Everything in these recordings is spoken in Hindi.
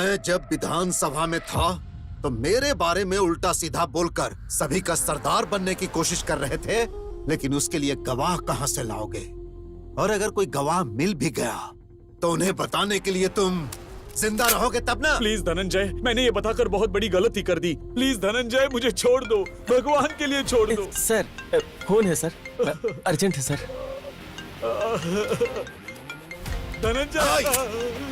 मैं जब विधानसभा में था तो मेरे बारे में उल्टा सीधा बोलकर सभी का सरदार बनने की कोशिश कर रहे थे, लेकिन उसके लिए गवाह कहां से लाओगे? और अगर कोई गवाह मिल भी गया तो उन्हें बताने के लिए तुम जिंदा रहोगे तब ना। प्लीज धनंजय, मैंने ये बताकर बहुत बड़ी गलती कर दी। प्लीज धनंजय, मुझे छोड़ दो, भगवान के लिए छोड़ दो। सर, फोन है सर, अर्जेंट है सर। धनंजय,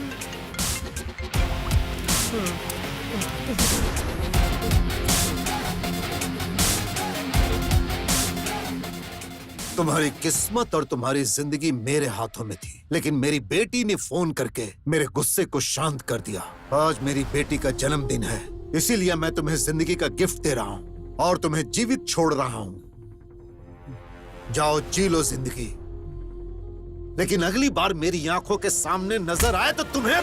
तुम्हारी किस्मत और तुम्हारी जिंदगी मेरे हाथों में थी, लेकिन मेरी बेटी ने फोन करके मेरे गुस्से को शांत कर दिया। आज मेरी बेटी का जन्मदिन है, इसीलिए मैं तुम्हें जिंदगी का गिफ्ट दे रहा हूँ और तुम्हें जीवित छोड़ रहा हूँ। जाओ जी लो जिंदगी, लेकिन अगली बार मेरी आंखों के सामने नजर आए तो तुम्हें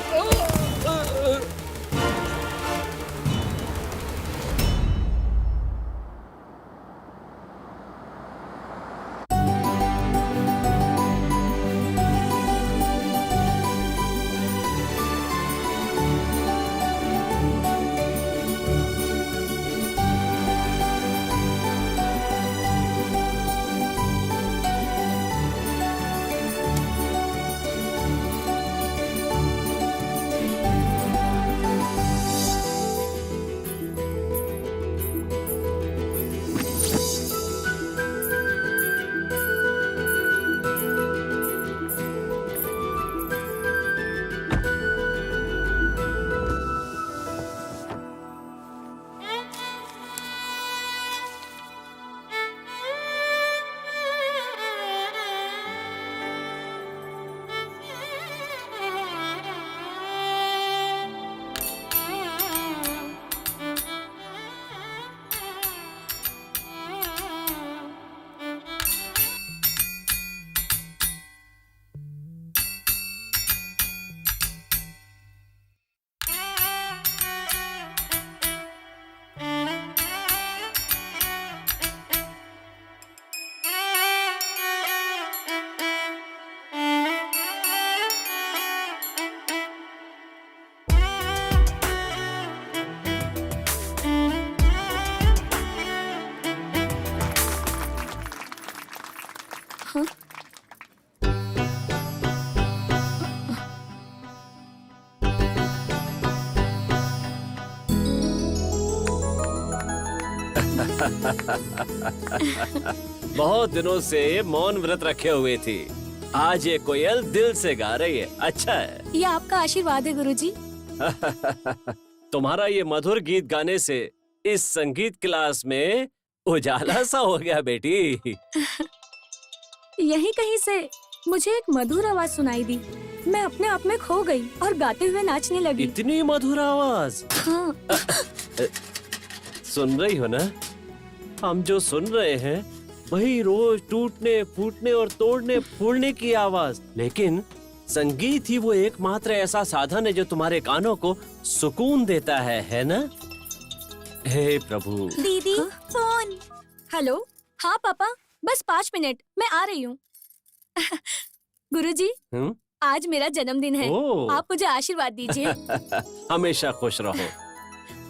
बहुत दिनों से मौन व्रत रखे हुए थी, आज ये कोयल दिल से गा रही है। अच्छा है। ये आपका आशीर्वाद है गुरुजी। तुम्हारा ये मधुर गीत गाने से इस संगीत क्लास में उजाला सा हो गया बेटी। यहीं कहीं से मुझे एक मधुर आवाज सुनाई दी, मैं अपने आप में खो गई और गाते हुए नाचने लगी। इतनी मधुर आवाज। हाँ। सुन रही हो ना? हम जो सुन रहे हैं वही रोज टूटने फूटने और तोड़ने फूलने की आवाज, लेकिन संगीत ही वो एकमात्र ऐसा साधन है जो तुम्हारे कानों को सुकून देता है ना? हे प्रभु। दीदी फोन। हेलो। हाँ पापा, बस 5 मिनट, मैं आ रही हूँ। गुरुजी, आज मेरा जन्मदिन है, आप मुझे आशीर्वाद दीजिए। हमेशा खुश रहो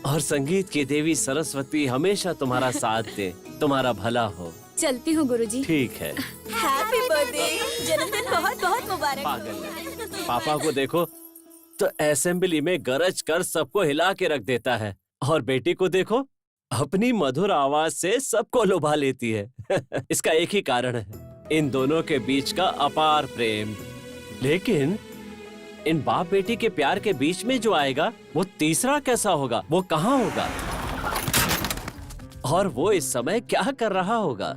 और संगीत की देवी सरस्वती हमेशा तुम्हारा साथ दे, तुम्हारा भला हो। चलती हूँ गुरुजी। ठीक है। हैप्पी बर्थडे, जन्मदिन बहुत बहुत मुबारक। पागल है। पापा को देखो तो असेंबली में गरज कर सबको हिला के रख देता है, और बेटी को देखो अपनी मधुर आवाज से सबको लुभा लेती है। इसका एक ही कारण है, इन दोनों के बीच का अपार प्रेम। लेकिन इन बाप बेटी के प्यार के बीच में जो आएगा वो तीसरा कैसा होगा, वो कहाँ होगा, और वो इस समय क्या कर रहा होगा,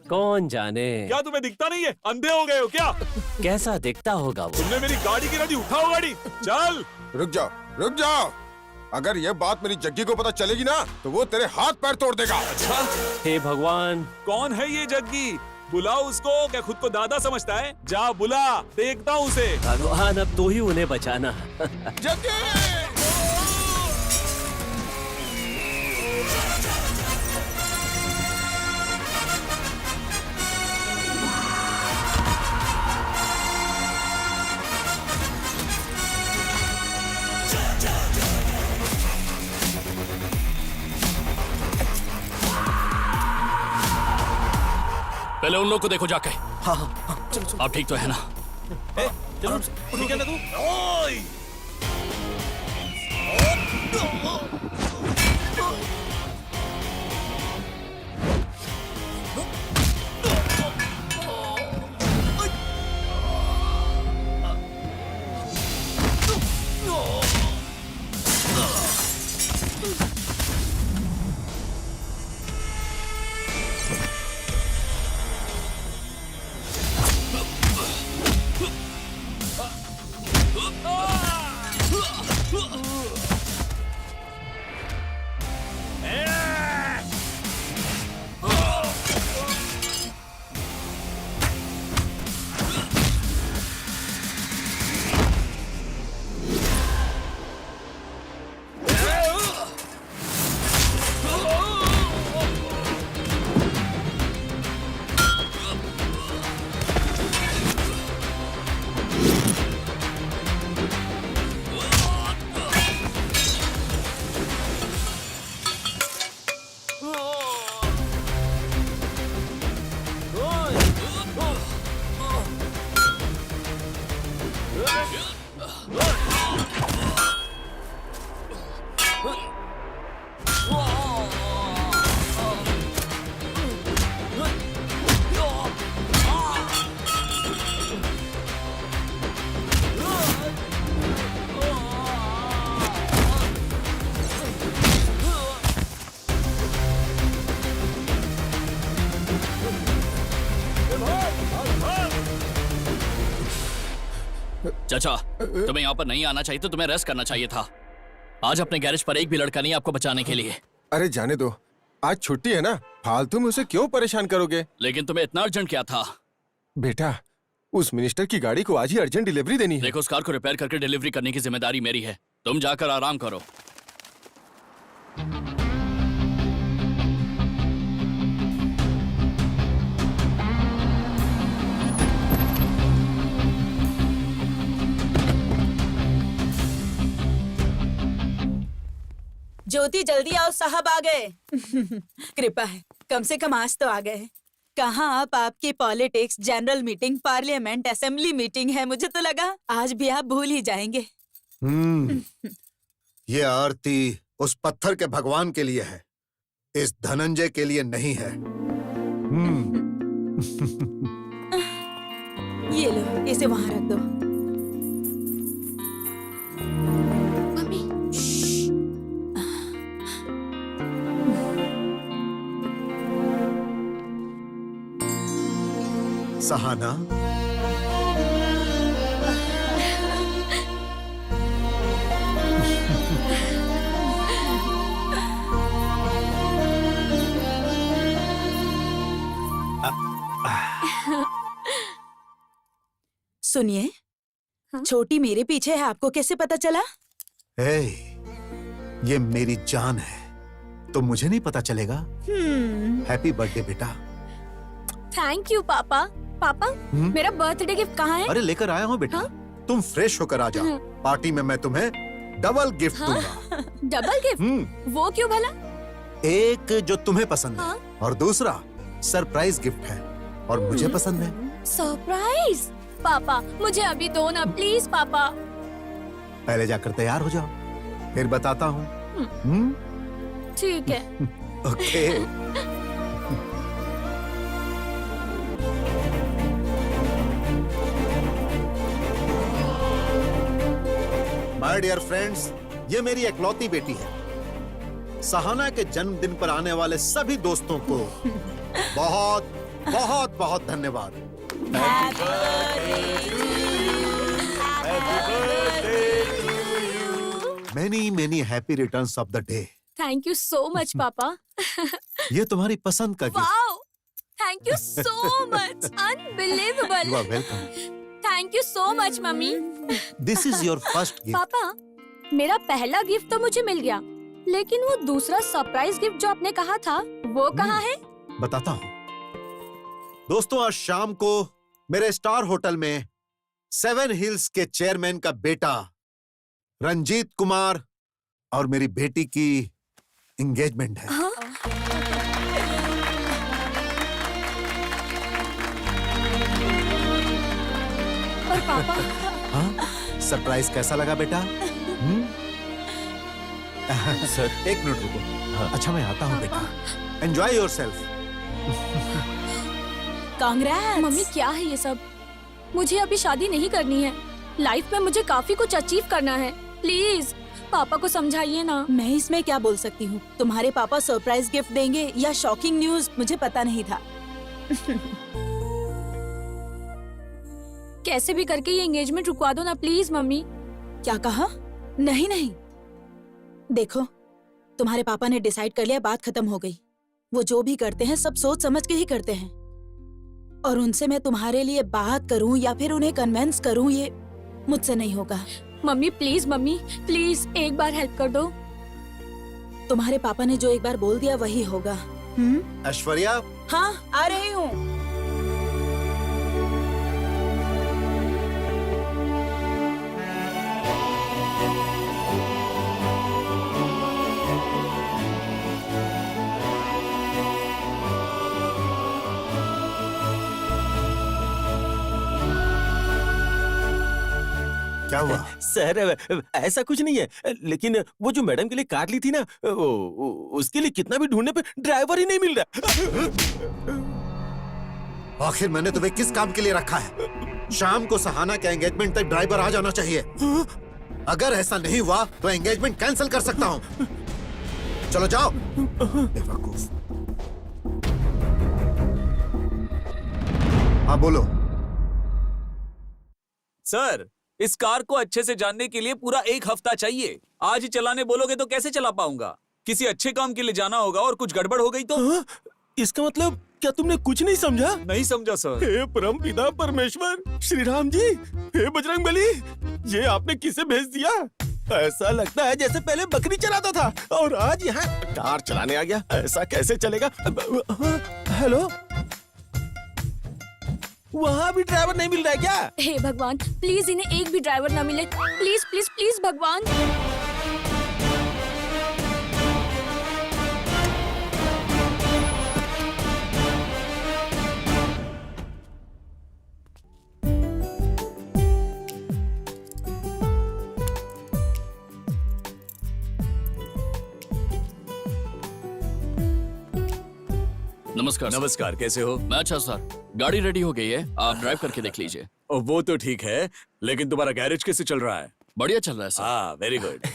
कौन जाने। क्या तुम्हें दिखता नहीं है? अंधे हो गए हो क्या? कैसा दिखता होगा वो? तुमने मेरी गाड़ी गिरा दी, उठाओ गाड़ी, चल। रुक जाओ, रुक जाओ। अगर ये बात मेरी जग्गी को पता चलेगी ना तो वो तेरे हाथ पैर तोड़ देगा। अच्छा, हे भगवान, कौन है ये जग्गी? बुलाओ उसको। क्या खुद को दादा समझता है? जा बुला, देखता हूँ उसे। भगवान अब तू ही उन्हें बचाना। जग्गी! पहले उन लोग को देखो जाके। हाँ हाँ हाँ, चलो चलो। आप ठीक तो है ना? चलो ठीक है ना तू? चाचा, तुम्हें यहाँ पर नहीं आना चाहिए, तो तुम्हें रेस्ट करना चाहिए था। आज अपने गैरेज पर एक भी लड़का नहीं आपको बचाने के लिए। अरे जाने दो, आज छुट्टी है ना, फालतू में उसे क्यों परेशान करोगे? लेकिन तुम्हें इतना अर्जेंट क्या था? बेटा, उस मिनिस्टर की गाड़ी को आज ही अर्जेंट डिलीवरी देनी है। देखो, उस कार को रिपेयर करके डिलीवरी करने की जिम्मेदारी मेरी है। तुम जाकर आराम करो। ज्योति जल्दी आओ, साहब आ गए। कृपा है, कम से कम आज तो आ गए। कहाँ आप? आपकी politics, general meeting, parliament, assembly meeting है। मुझे तो लगा आज भी आप भूल ही जाएंगे। ये आरती उस पत्थर के भगवान के लिए है, इस धनंजय के लिए नहीं है। ये लो, इसे वहां रख दो। मम्मी, सहाना, सुनिए, हाँ? छोटी मेरे पीछे है, आपको कैसे पता चला? ये मेरी जान है, तो मुझे नहीं पता चलेगा? हैप्पी बर्थडे बेटा। थैंक यू पापा। पापा, मेरा बर्थडे गिफ्ट कहाँ है? अरे लेकर आया हूँ बेटा। तुम फ्रेश होकर आ जाओ, पार्टी में मैं तुम्हें डबल गिफ्ट दूंगा। Double gift? वो क्यों भला? एक जो तुम्हें पसंद है, हाँ? और दूसरा सरप्राइज गिफ्ट है, और मुझे पसंद है। सरप्राइज? पापा, मुझे अभी दो ना प्लीज पापा। पहले जाकर तैयार हो जाओ, फिर बताता हूँ। ठीक है। ओके। माय डियर फ्रेंड्स, ये मेरी इकलौती बेटी है। सहाना के जन्मदिन पर आने वाले सभी दोस्तों को बहुत बहुत बहुत धन्यवाद। Many many happy returns of the day. Thank you so much पापा। ये तुम्हारी पसंद का गिफ्ट। Wow, thank you so much, unbelievable. You are welcome. Thank you so much मम्मी। This is your first gift. पापा, मेरा पहला गिफ्ट तो मुझे मिल गया, लेकिन वो दूसरा सरप्राइज गिफ्ट जो आपने कहा था, वो कहाँ है? बताता हूँ। दोस्तों, आज शाम को मेरे स्टार होटल में 7 हिल्स के चेयरमैन का बेटा रंजीत कुमार और मेरी बेटी की एंगेजमेंट है। हाँ? पापा सरप्राइज कैसा लगा बेटा? सर। एक मिनट रुको। अच्छा मैं आता हूँ बेटा। Enjoy yourself. कांग्रेस। मम्मी क्या है ये सब? मुझे अभी शादी नहीं करनी है। लाइफ में मुझे काफी कुछ अचीव करना है। प्लीज पापा को समझाइए ना। मैं इसमें क्या बोल सकती हूँ? तुम्हारे पापा सरप्राइज गिफ्ट देंगे या शॉकिंग न्यूज, मुझे पता नहीं था। कैसे भी करके ये एंगेजमेंट रुकवा दो ना प्लीज मम्मी। क्या कहा? नहीं नहीं, देखो तुम्हारे पापा ने डिसाइड कर लिया, बात खत्म हो गई। वो जो भी करते हैं सब सोच समझ के ही करते हैं, और उनसे मैं तुम्हारे लिए बात करूं या फिर उन्हें कन्विंस करूं, ये मुझसे नहीं होगा। मम्मी प्लीज एक बार हेल्प कर दो। तुम्हारे पापा ने जो एक बार बोल दिया वही होगा। ऐश्वर्या, हाँ आ रही हूँ। क्या हुआ? सर ऐसा कुछ नहीं है, लेकिन वो जो मैडम के लिए कार ली थी ना, उसके लिए कितना भी ढूंढने पे ड्राइवर ही नहीं मिल रहा। आखिर मैंने तुम्हें किस काम के लिए रखा है? शाम को सहाना के एंगेजमेंट तक ड्राइवर आ जाना चाहिए। अगर ऐसा नहीं हुआ तो एंगेजमेंट कैंसिल कर सकता हूँ। चलो जाओ। बेवकूफ। हाँ बोलो। सर, इस कार को अच्छे से जानने के लिए पूरा 1 हफ्ता चाहिए। आज ही चलाने बोलोगे तो कैसे चला पाऊंगा? किसी अच्छे काम के लिए जाना होगा और कुछ गड़बड़ हो गई तो? इसका मतलब क्या तुमने कुछ नहीं समझा? नहीं समझा सर। हे परम पिता परमेश्वर, श्री राम जी, हे बजरंगबली, ये आपने किसे भेज दिया? ऐसा लगता है जैसे पहले बकरी चलाता था और आज यहाँ कार चलाने आ गया। ऐसा कैसे चलेगा? हेलो, वहाँ भी ड्राइवर नहीं मिल रहा है क्या? हे भगवान, प्लीज इन्हें एक भी ड्राइवर ना मिले। प्लीज प्लीज प्लीज भगवान। नमस्कार सर। नमस्कार, कैसे हो? मैं अच्छा सर, गाड़ी रेडी हो गई है, आप ड्राइव करके देख लीजिए। वो तो ठीक है, लेकिन तुम्हारा गैरेज कैसे चल रहा है? बढ़िया चल रहा है सर। हाँ, वेरी गुड।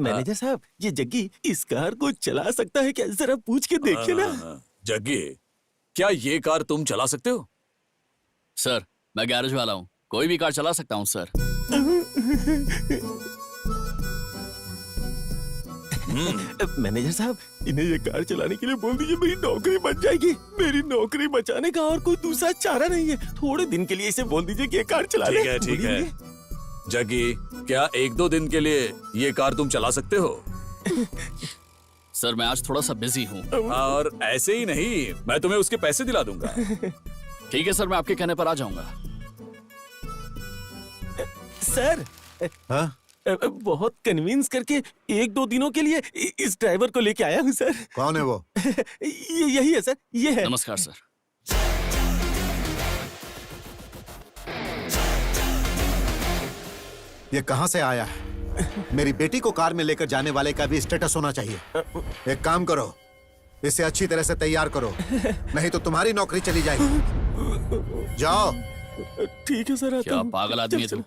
मैनेजर साहब, ये जग्गी इस कार को चला सकता है क्या? जरा पूछ के देखिए ना। जग्गी, क्या ये कार तुम चला सकते हो? सर, मैं गैरेज वाला हूँ, कोई भी कार चला सकता हूँ सर। मैनेजर साहब, इन्हें ये कार चलाने के लिए बोल दीजिए, मेरी नौकरी बच जाएगी। मेरी नौकरी बचाने का और कोई दूसरा चारा नहीं है। थोड़े दिन के लिए इसे बोल दीजिए कि ये कार चला ले। ठीक है। जग्गी, क्या 1-2 दिन के लिए ये कार तुम चला सकते हो? सर, मैं आज थोड़ा सा बिजी हूँ। और ऐसे ही नहीं, मैं तुम्हें उसके पैसे दिला दूंगा। ठीक है सर, मैं आपके कहने पर आ जाऊंगा। सर, हाँ? बहुत कन्विंस करके 1-2 दिनों के लिए इस ड्राइवर को लेके आया हूँ सर। कौन है वो? यही है सर, ये है। नमस्कार सर। ये कहाँ से आया है? मेरी बेटी को कार में लेकर जाने वाले का भी स्टेटस होना चाहिए। एक काम करो, इसे अच्छी तरह से तैयार करो, नहीं तो तुम्हारी नौकरी चली जाएगी। जाओ। ठीक है सर। क्या पागल आदमी है तू?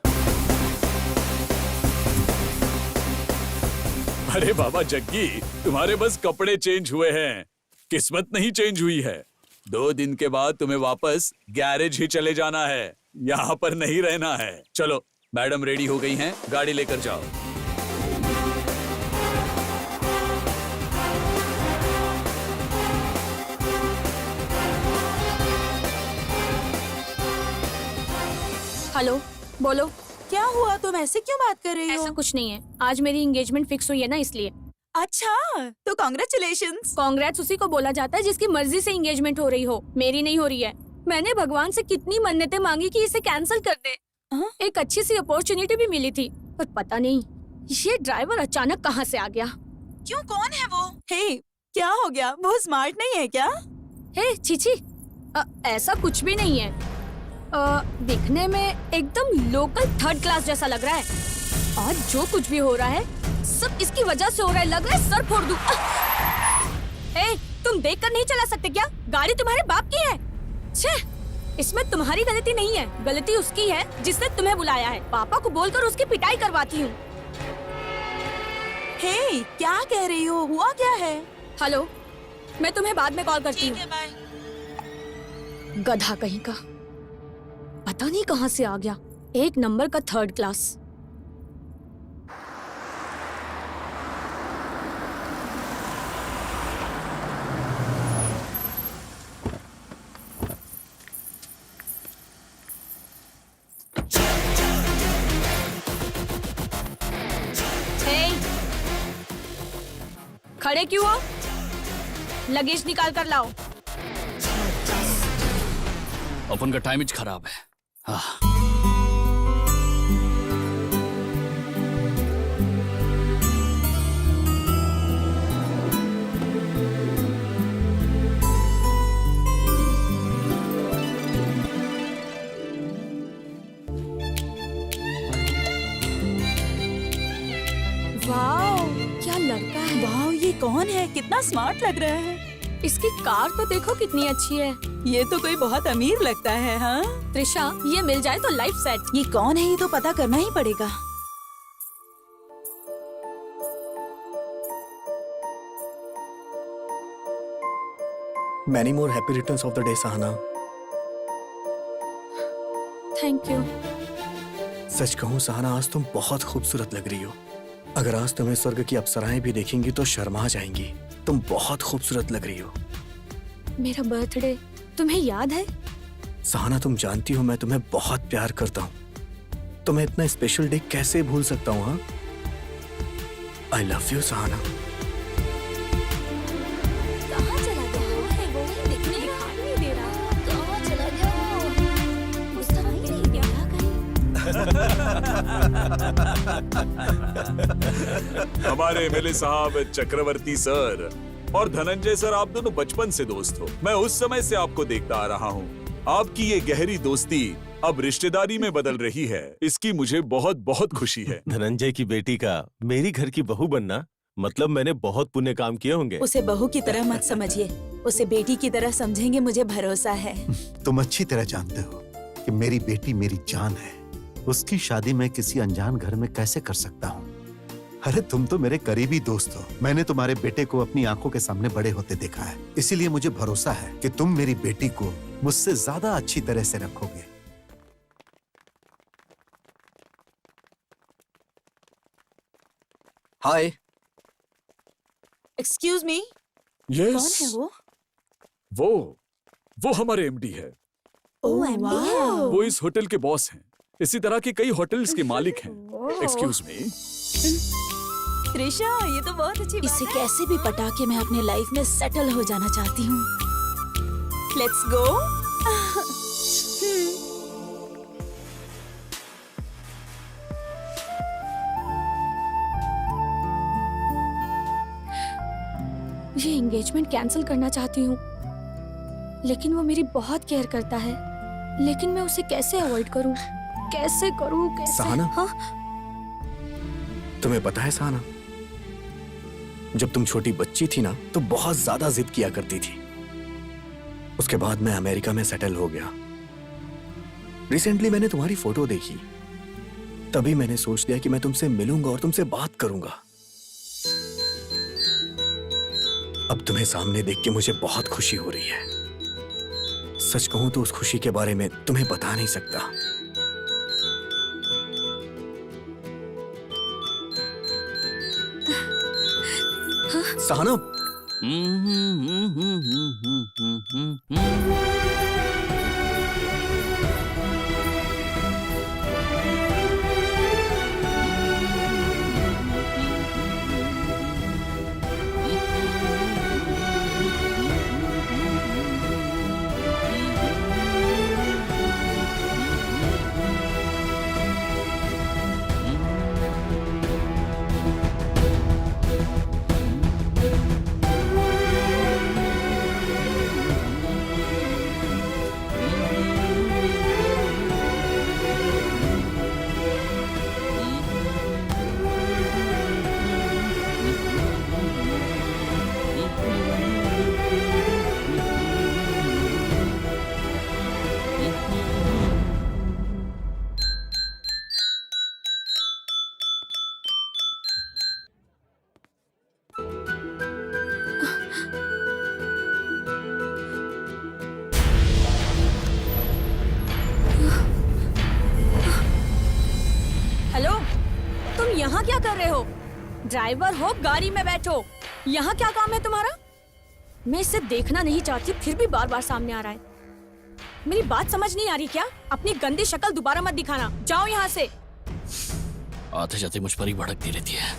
अरे बाबा जग्गी, तुम्हारे बस कपड़े चेंज हुए हैं, किस्मत नहीं चेंज हुई है। 2 दिन के बाद तुम्हें वापस गैरेज ही चले जाना है, यहाँ पर नहीं रहना है। चलो, मैडम रेडी हो गई हैं, गाड़ी लेकर जाओ। हेलो, बोलो। क्या हुआ? तुम ऐसे क्यों बात कर रही हो? ऐसा कुछ नहीं है, आज मेरी एंगेजमेंट फिक्स हुई है ना, इसलिए। अच्छा, तो कॉन्ग्रेचुलेशंस। कांग्रेट्स उसी को बोला जाता है जिसकी मर्जी से एंगेजमेंट हो रही हो, मेरी नहीं हो रही है। मैंने भगवान से कितनी मन्नतें मांगी कि इसे कैंसिल कर दे। एक अच्छी सी अपॉर्चुनिटी भी मिली थी, पर पता नहीं ये ड्राइवर अचानक कहाँ से आ गया। क्यों, कौन है वो? हे, क्या हो गया? वो स्मार्ट नहीं है क्या? हे, छीछी, ऐसा कुछ भी नहीं है। दिखने में एकदम लोकल थर्ड क्लास जैसा लग रहा है और जो कुछ भी हो रहा है सब इसकी वजह से हो रहा है। लग रहा है सर फोड़ दूं। ए, तुम देखकर नहीं चला सकते क्या? गाड़ी तुम्हारे बाप की है। छे, इसमें तुम्हारी गलती नहीं है, गलती उसकी है जिसने तुम्हें बुलाया है। पापा को बोलकर उसकी पिटाई करवाती हूँ। हे, क्या कह रही हो? हुआ क्या है? हेलो, मैं तुम्हें बाद में कॉल करती हूँ। बाय। गधा कहीं का, पता नहीं कहाँ से आ गया। एक नंबर का थर्ड क्लास। खड़े क्यों हो? लगेज निकाल कर लाओ। अपन का टाइम खराब है। हाँ। वाओ, क्या लड़का है। वाह, ये कौन है? कितना स्मार्ट लग रहा है। इसकी कार तो देखो कितनी अच्छी है। ये तो कोई बहुत अमीर लगता है। हाँ, त्रिशा, ये मिल जाए तो लाइफ सेट। ये कौन है? ये तो पता करना ही पड़ेगा। Many more happy returns of the day, Sahna. Thank you. सच कहूँ सहना, आज तुम बहुत खूबसूरत लग रही हो। अगर आज तुम्हें स्वर्ग की अप्सराएं भी देखेंगी तो शर्मा जाएंगी। तुम बहुत खूबसूरत लग रही हो। मेरा बर्थडे तुम्हें याद है? सहना, तुम जानती हो मैं तुम्हें बहुत प्यार करता हूँ। तुम्हें इतना स्पेशल डे कैसे भूल सकता हूँ? हाँ, आई लव यू सहना। कहाँ चला गया है वो? दिखने दिखाई नहीं दे रहा। कहाँ चला गया? गुस्सा नहीं रही क्या कहीं? हमारे एमएलए साहब चक्रवर्ती सर और धनंजय सर, आप दोनों बचपन से दोस्त हो। मैं उस समय से आपको देखता आ रहा हूँ। आपकी ये गहरी दोस्ती अब रिश्तेदारी में बदल रही है, इसकी मुझे बहुत बहुत खुशी है। धनंजय की बेटी का मेरी घर की बहू बनना मतलब मैंने बहुत पुण्य काम किए होंगे। उसे बहू की तरह मत समझिए, उसे बेटी की तरह समझेंगे, मुझे भरोसा है। तुम अच्छी तरह जानते हो कि मेरी बेटी मेरी जान है। उसकी शादी मैं किसी अनजान घर में कैसे कर सकता हूँ? अरे तुम तो मेरे करीबी दोस्त हो। मैंने तुम्हारे बेटे को अपनी आंखों के सामने बड़े होते देखा है, इसीलिए मुझे भरोसा है कि तुम मेरी बेटी को मुझसे ज्यादा अच्छी तरह से रखोगे। हाय। एक्सक्यूज मी, कौन यस, है वो? वो हमारे एमडी है। ओह, एमडी है। वो इस होटल के बॉस हैं। इसी तरह के कई होटल्स के मालिक हैं। Excuse me. त्रिशा, ये तो बहुत अच्छी बात है। इसे कैसे भी पटा के मैं अपने लाइफ में सेटल हो जाना चाहती हूँ। Let's go. ये एंगेजमेंट कैंसिल करना चाहती हूँ, लेकिन वो मेरी बहुत केयर करता है। लेकिन मैं उसे कैसे अवॉइड करूँ? कैसे करूँ? कैसे? सहना? हाँ? तुम्हें पता है सहना, जब तुम छोटी बच्ची थी ना तो बहुत ज्यादा जिद किया करती थी। उसके बाद मैं अमेरिका में सेटल हो गया। रिसेंटली मैंने तुम्हारी फोटो देखी, तभी मैंने सोच लिया कि मैं तुमसे मिलूंगा और तुमसे बात करूंगा। अब तुम्हें सामने देख के मुझे बहुत खुशी हो रही है। सच कहूं तो उस खुशी के बारे में तुम्हें बता नहीं सकता। सहना, यहाँ क्या कर रहे हो? ड्राइवर हो, गाड़ी में बैठो। यहाँ क्या काम है तुम्हारा? मैं इसे देखना नहीं चाहती, फिर भी बार बार सामने आ रहा है। मेरी बात समझ नहीं आ रही क्या? अपनी गंदी शक्ल दोबारा मत दिखाना, जाओ यहाँ से। आते जाते मुझ पर ही भड़कती रहती है।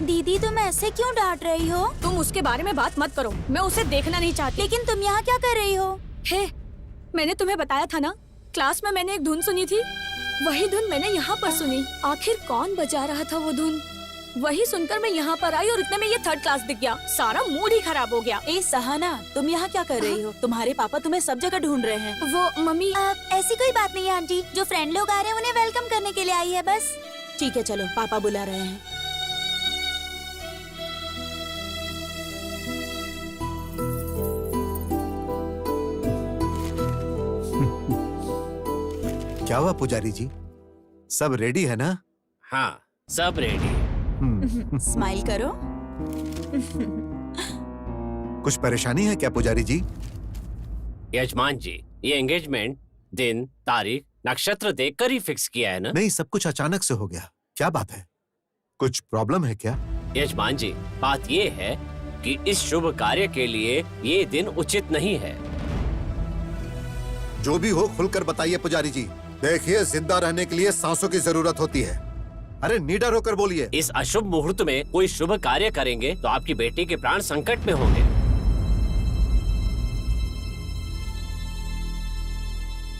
दीदी तुम ऐसे क्यों डांट रही हो? तुम उसके बारे में बात मत करो, मैं उसे देखना नहीं चाहती। लेकिन तुम यहाँ क्या कर रही हो? हे, मैंने तुम्हें बताया था ना, क्लास में मैंने एक धुन सुनी थी, वही धुन मैंने यहाँ पर सुनी। आखिर कौन बजा रहा था वो धुन? वही सुनकर मैं यहाँ पर आई और इतने में ये थर्ड क्लास दिख गया। सारा मूड ही खराब हो गया। ए सहाना, तुम यहाँ क्या कर रही हो? तुम्हारे पापा तुम्हें सब जगह ढूंढ रहे हैं। वो मम्मी, ऐसी कोई बात नहीं है आंटी, जो फ्रेंड लोग आ रहे हैं उन्हें वेलकम करने के लिए आई है बस। ठीक है चलो, पापा बुला रहे हैं। क्या हुआ पुजारी जी, सब रेडी है ना? हाँ, सब रेडी। स्माइल करो। कुछ परेशानी है क्या पुजारी जी? यजमान जी, ये एंगेजमेंट दिन, तारीख, नक्षत्र देखकर ही फिक्स किया है ना? नहीं, सब कुछ अचानक से हो गया। क्या बात है, कुछ प्रॉब्लम है क्या? यजमान जी, बात ये है कि इस शुभ कार्य के लिए ये दिन उचित नहीं है। जो भी हो खुलकर बताइए पुजारी जी। देखिए, जिंदा रहने के लिए सांसों की जरूरत होती है। अरे निडर होकर बोलिए। इस अशुभ मुहूर्त में कोई शुभ कार्य करेंगे तो आपकी बेटी के प्राण संकट में होंगे।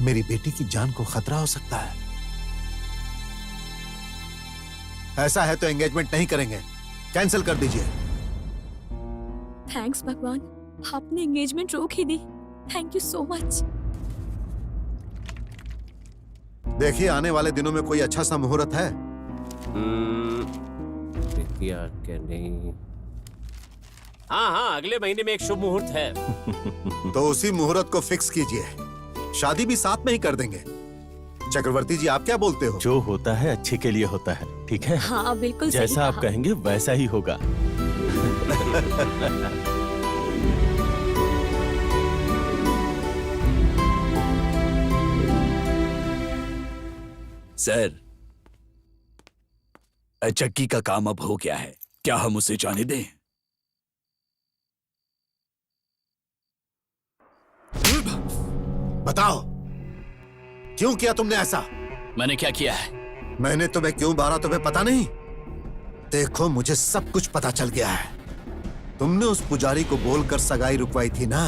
मेरी बेटी की जान को खतरा हो सकता है। ऐसा है तो एंगेजमेंट नहीं करेंगे, कैंसिल कर दीजिए। थैंक्स भगवान, आपने एंगेजमेंट रोक ही दी। Thank you so much. देखिए, आने वाले दिनों में कोई अच्छा सा मुहूर्त है? के नहीं। हाँ, अगले महीने में एक शुभ मुहूर्त है। तो उसी मुहूर्त को फिक्स कीजिए, शादी भी साथ में ही कर देंगे। चक्रवर्ती जी, आप क्या बोलते हो? जो होता है अच्छे के लिए होता है, ठीक है? हाँ बिल्कुल सही जैसा आप कहा। कहेंगे वैसा ही होगा। सर, चक्की का काम अब हो गया है, क्या हम उसे जाने दें? बताओ, क्यों किया तुमने ऐसा? मैंने क्या किया है? मैंने तुम्हें क्यों मारा तुम्हें पता नहीं? देखो, मुझे सब कुछ पता चल गया है। तुमने उस पुजारी को बोलकर सगाई रुकवाई थी ना?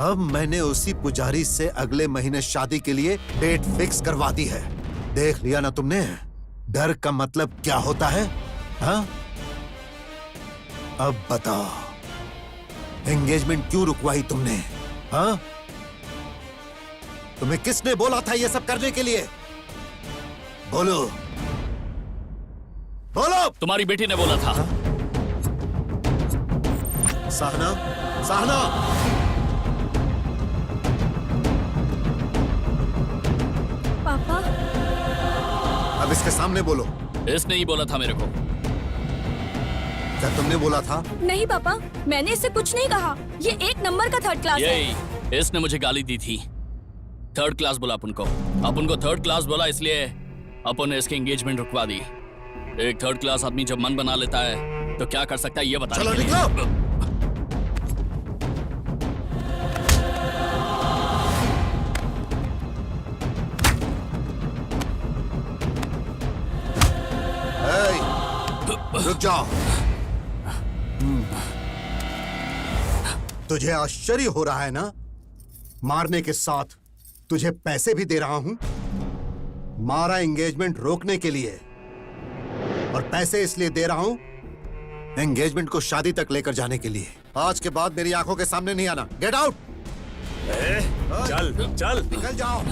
अब मैंने उसी पुजारी से अगले महीने शादी के लिए डेट फिक्स करवा दी है। देख लिया ना तुमने? डर का मतलब क्या होता है? हाँ? अब बताओ, एंगेजमेंट क्यों रुकवाई तुमने? हाँ? तुम्हें किसने बोला था ये सब करने के लिए? बोलो, बोलो। तुम्हारी बेटी ने बोला था। सहना, सहना, पापा, अब इसके सामने बोलो। इसने ही बोला था मेरे को। क्या तुमने बोला था? नहीं पापा, मैंने इससे कुछ नहीं कहा। ये एक नंबर का थर्ड क्लास है। यही, इसने मुझे गाली दी थी। थर्ड क्लास बोला अपन को थर्ड क्लास बोला, इसलिए अपन ने इसकी एंगेजमेंट रुकवा दी। एक थर्ड क्लास आदमी जब मन बना लेता है तो क्या कर सकता है ये बता। चलो निकलो। रुक जाओ। तुझे आश्चर्य हो रहा है ना? मारने के साथ तुझे पैसे भी दे रहा हूं। मारा एंगेजमेंट रोकने के लिए, और पैसे इसलिए दे रहा हूं एंगेजमेंट को शादी तक लेकर जाने के लिए। आज के बाद मेरी आंखों के सामने नहीं आना। Get out. चल चल निकल जाओ।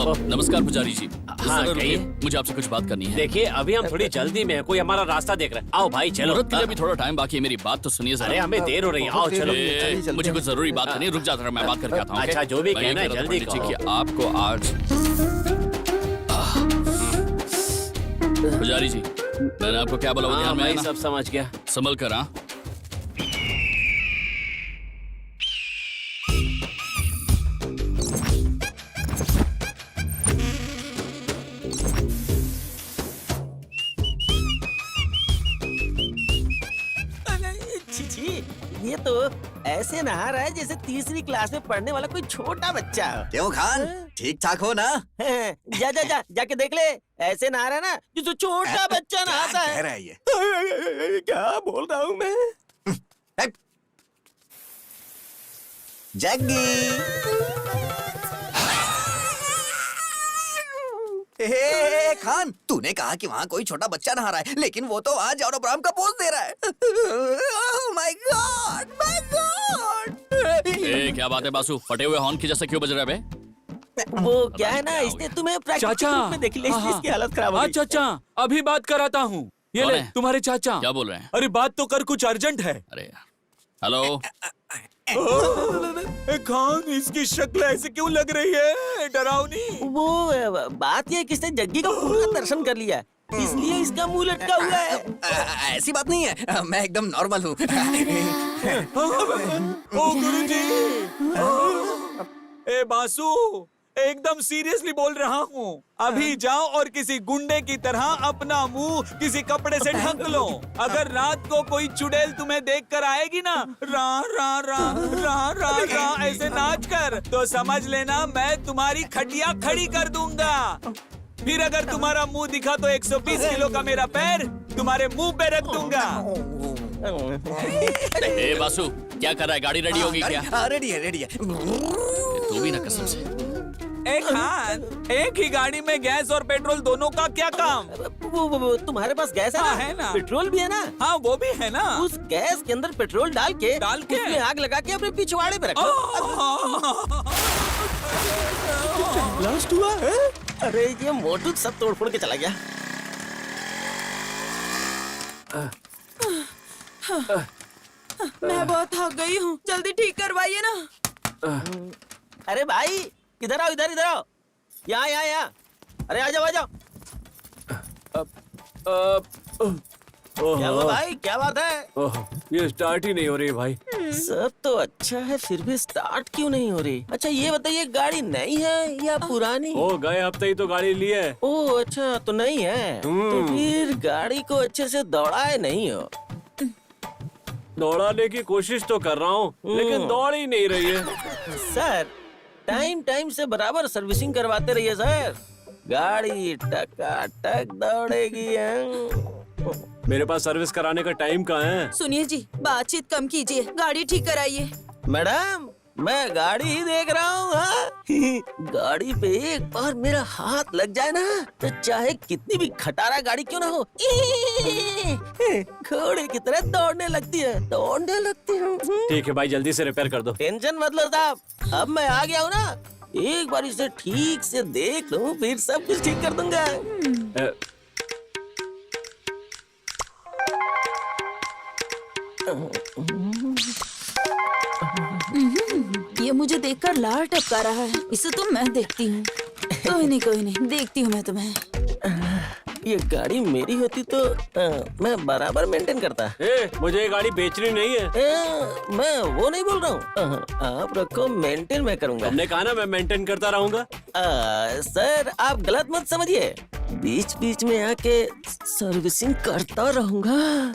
नमस्कार पुजारी जी। हाँ, जरा कहिए। रुकिए, मुझे आपसे कुछ बात करनी है। देखिए, अभी हम थोड़ी जल्दी में हैं, कोई हमारा रास्ता देख रहा है। आओ भाई चलो। मुहूर्त के लिए भी थोड़ा टाइम बाकी है, मेरी बात तो सुनिए जरा। अरे हमें देर हो रही है, आओ चलो। मुझे कुछ जरूरी बात करनी है, रुक जाता, मैं बात करके आता हूँ। अच्छा, जो भी मैं कहना है ये कह रहा था जल्दी पंडित जी कहो। कि आपको आज पुजारी जी, मैंने आपको क्या बोला वो हाँ, ध्यान में मैं आया ना? सब समझ गया। संभल कर। हाँ, ये तो ऐसे नहा रहा है जैसे तीसरी क्लास में पढ़ने वाला कोई छोटा बच्चा हो। क्यों खान, ठीक ठाक हो ना? जा जा जा जाके देख ले, ऐसे नहा रहा है ना जैसे छोटा बच्चा नहाता कह है। रहा है ये? क्या बोल रहा हूँ मैं? जग्गी, हे खान, तूने कहा कि वहाँ कोई छोटा बच्चा नहा रहा है, लेकिन वो तो वहाँ जॉन अब्राहम का पोज दे रहा है। Oh my god, my god! ए, क्या बात है बासु, फटे हुए हॉर्न की जैसे क्यों बज रहा है बे? वो क्या है ना, इसने तुम्हें प्रैक्टिकल रूप में देख लिया, इसलिए इसकी हालत खराब हो हाँ गई। चाचा, अभी बात कराता हूँ। ये कौन ले है? तुम्हारे चाचा। क्या बोल रहे हैं? अरे बात तो कर, कुछ अर्जेंट है। अरे हेलो, ए, खान, इसकी शक्ल ऐसे क्यों लग रही है, डरावनी? वो बात ये है कि इसने जग्गी का पूरा दर्शन कर लिया, इसलिए इसका मुंह लटका हुआ है। ऐसी बात नहीं है, मैं एकदम नॉर्मल हूँ। ओ गुरुजी, ए बासु, एकदम सीरियसली बोल रहा हूँ। अभी जाओ और किसी गुंडे की तरह अपना मुंह किसी कपड़े से ढक लो। अगर रात को कोई चुड़ैल तुम्हें देख कर आएगी ना, रा रा रा रा रा रा ऐसे नाच कर, तो समझ लेना मैं तुम्हारी खटिया खड़ी कर दूंगा। फिर अगर तुम्हारा मुंह दिखा तो 120 किलो का मेरा पैर तुम्हारे मुंह पे रख दूंगा। ए बासु, क्या कर रहा है? गाड़ी रेडी होगी क्या? हाँ, रेडी है, रेडी है। तू भी ना कसम से। एक खान, एक ही गाड़ी में गैस और पेट्रोल दोनों का क्या काम? वो तुम्हारे पास गैस है ना? हाँ, है ना। पेट्रोल भी है ना? हाँ, वो भी है ना। उस गैस के अंदर पेट्रोल डाल के उसमें आग लगा के अपने पिछवाड़े पे रखो। ब्लास्ट हुआ है? अरे ये मोटू सब तोड़ फोड़ के चला गया। मैं बहुत थक गई हूँ, जल्दी ठीक करवाइए ना। अरे भाई इधर आओ, इधर इधर आओ, यहाँ यहाँ यहाँ। अरे आ जाओ आ जाओ। क्या हुआ भाई, क्या बात है? ये स्टार्ट ही नहीं हो रही भाई। सब तो अच्छा है, फिर भी स्टार्ट क्यों नहीं हो रही? अच्छा ये बताइए, गाड़ी नई है या पुरानी? ओ गए हफ्ते ही तो गाड़ी ली है। ओह अच्छा, तो नहीं है। तो फिर गाड़ी को अच्छे से दौड़ाए नहीं हो? दौड़ाने की कोशिश तो कर रहा हूँ, लेकिन दौड़ ही नहीं रही है। सर टाइम टाइम से बराबर सर्विसिंग करवाते रहिए सर, गाड़ी टकाटक दौड़ेगी। मेरे पास सर्विस कराने का टाइम कहाँ है? सुनिए जी, बातचीत कम कीजिए, गाड़ी ठीक कराइए। मैडम मैं गाड़ी ही देख रहा हूँ। हाँ? गाड़ी पे एक बार मेरा हाथ लग जाए ना, तो चाहे कितनी भी खटारा गाड़ी क्यों ना हो, घोड़े की तरह दौड़ने लगती है, दौड़ने लगती है। ठीक है भाई, जल्दी से रिपेयर कर दो। टेंशन मत लो साहब, अब मैं आ गया हूँ ना, एक बार इसे ठीक से देख लूं, फिर सब कुछ ठीक कर दूंगा। ये मुझे देखकर लार टपका रहा है, इसे तो मैं देखती हूँ। कोई नहीं, देखती हूँ मैं तुम्हें। ये गाड़ी मेरी होती तो मैं बराबर मेंटेन करता। मुझे ये गाड़ी बेचनी नहीं है। मैं वो नहीं बोल रहा हूँ, आप रखो, मेंटेन मैं करूँगा। हमने कहा ना मैं मेंटेन करता रहूंगा। सर आप गलत मत समझिए, बीच बीच में आके सर्विसिंग करता रहूंगा।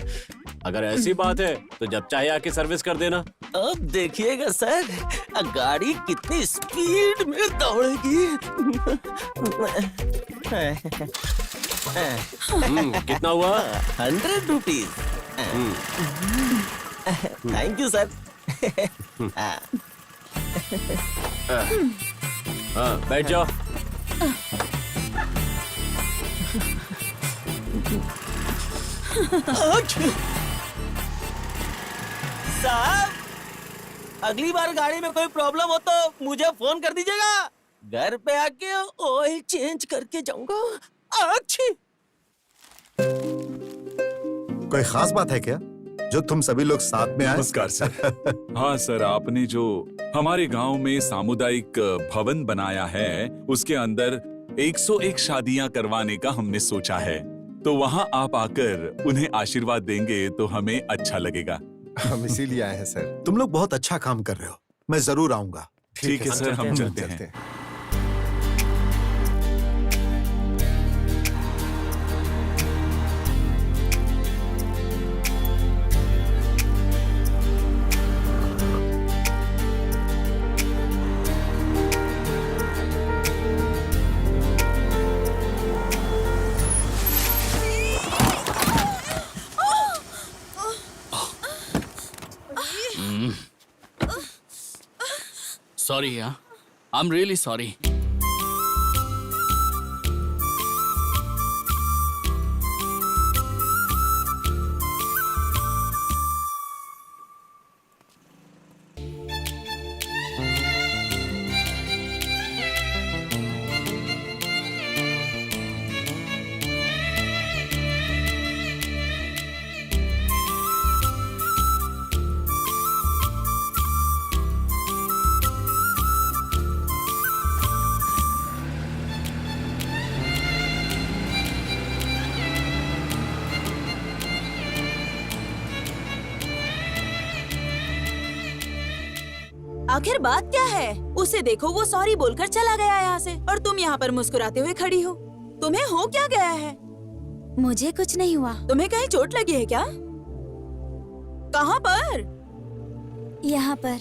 अगर ऐसी बात है तो जब चाहे आके सर्विस कर देना। अब देखिएगा सर, गाड़ी कितनी स्पीड में दौड़ेगी। कितना हुआ? 100 रुपीज। Thank you sir. हाँ बैठ जाओ। साहब अगली बार गाड़ी में कोई प्रॉब्लम हो तो मुझे फोन कर दीजिएगा, घर पे आके ऑयल चेंज करके जाऊंगा। अच्छी कोई खास बात है क्या जो तुम सभी लोग साथ में आए? नमस्कार सर। हाँ सर, आपने जो हमारे गांव में सामुदायिक भवन बनाया है, उसके अंदर 101 शादियां करवाने का हमने सोचा है, तो वहाँ आप आकर उन्हें आशीर्वाद देंगे तो हमें अच्छा लगेगा। हम इसीलिए आए हैं सर। तुम लोग बहुत अच्छा काम कर रहे हो, मैं जरूर आऊंगा। ठीक है सर, हम चलते हैं। सॉरी यार, आई एम रियली सॉरी। आखिर बात क्या है? उसे देखो, वो सॉरी बोलकर चला गया यहाँ से और तुम यहाँ पर मुस्कुराते हुए खड़ी हो। तुम्हें हो क्या गया है? मुझे कुछ नहीं हुआ। तुम्हें कहीं चोट लगी है क्या? कहाँ पर? यहाँ पर।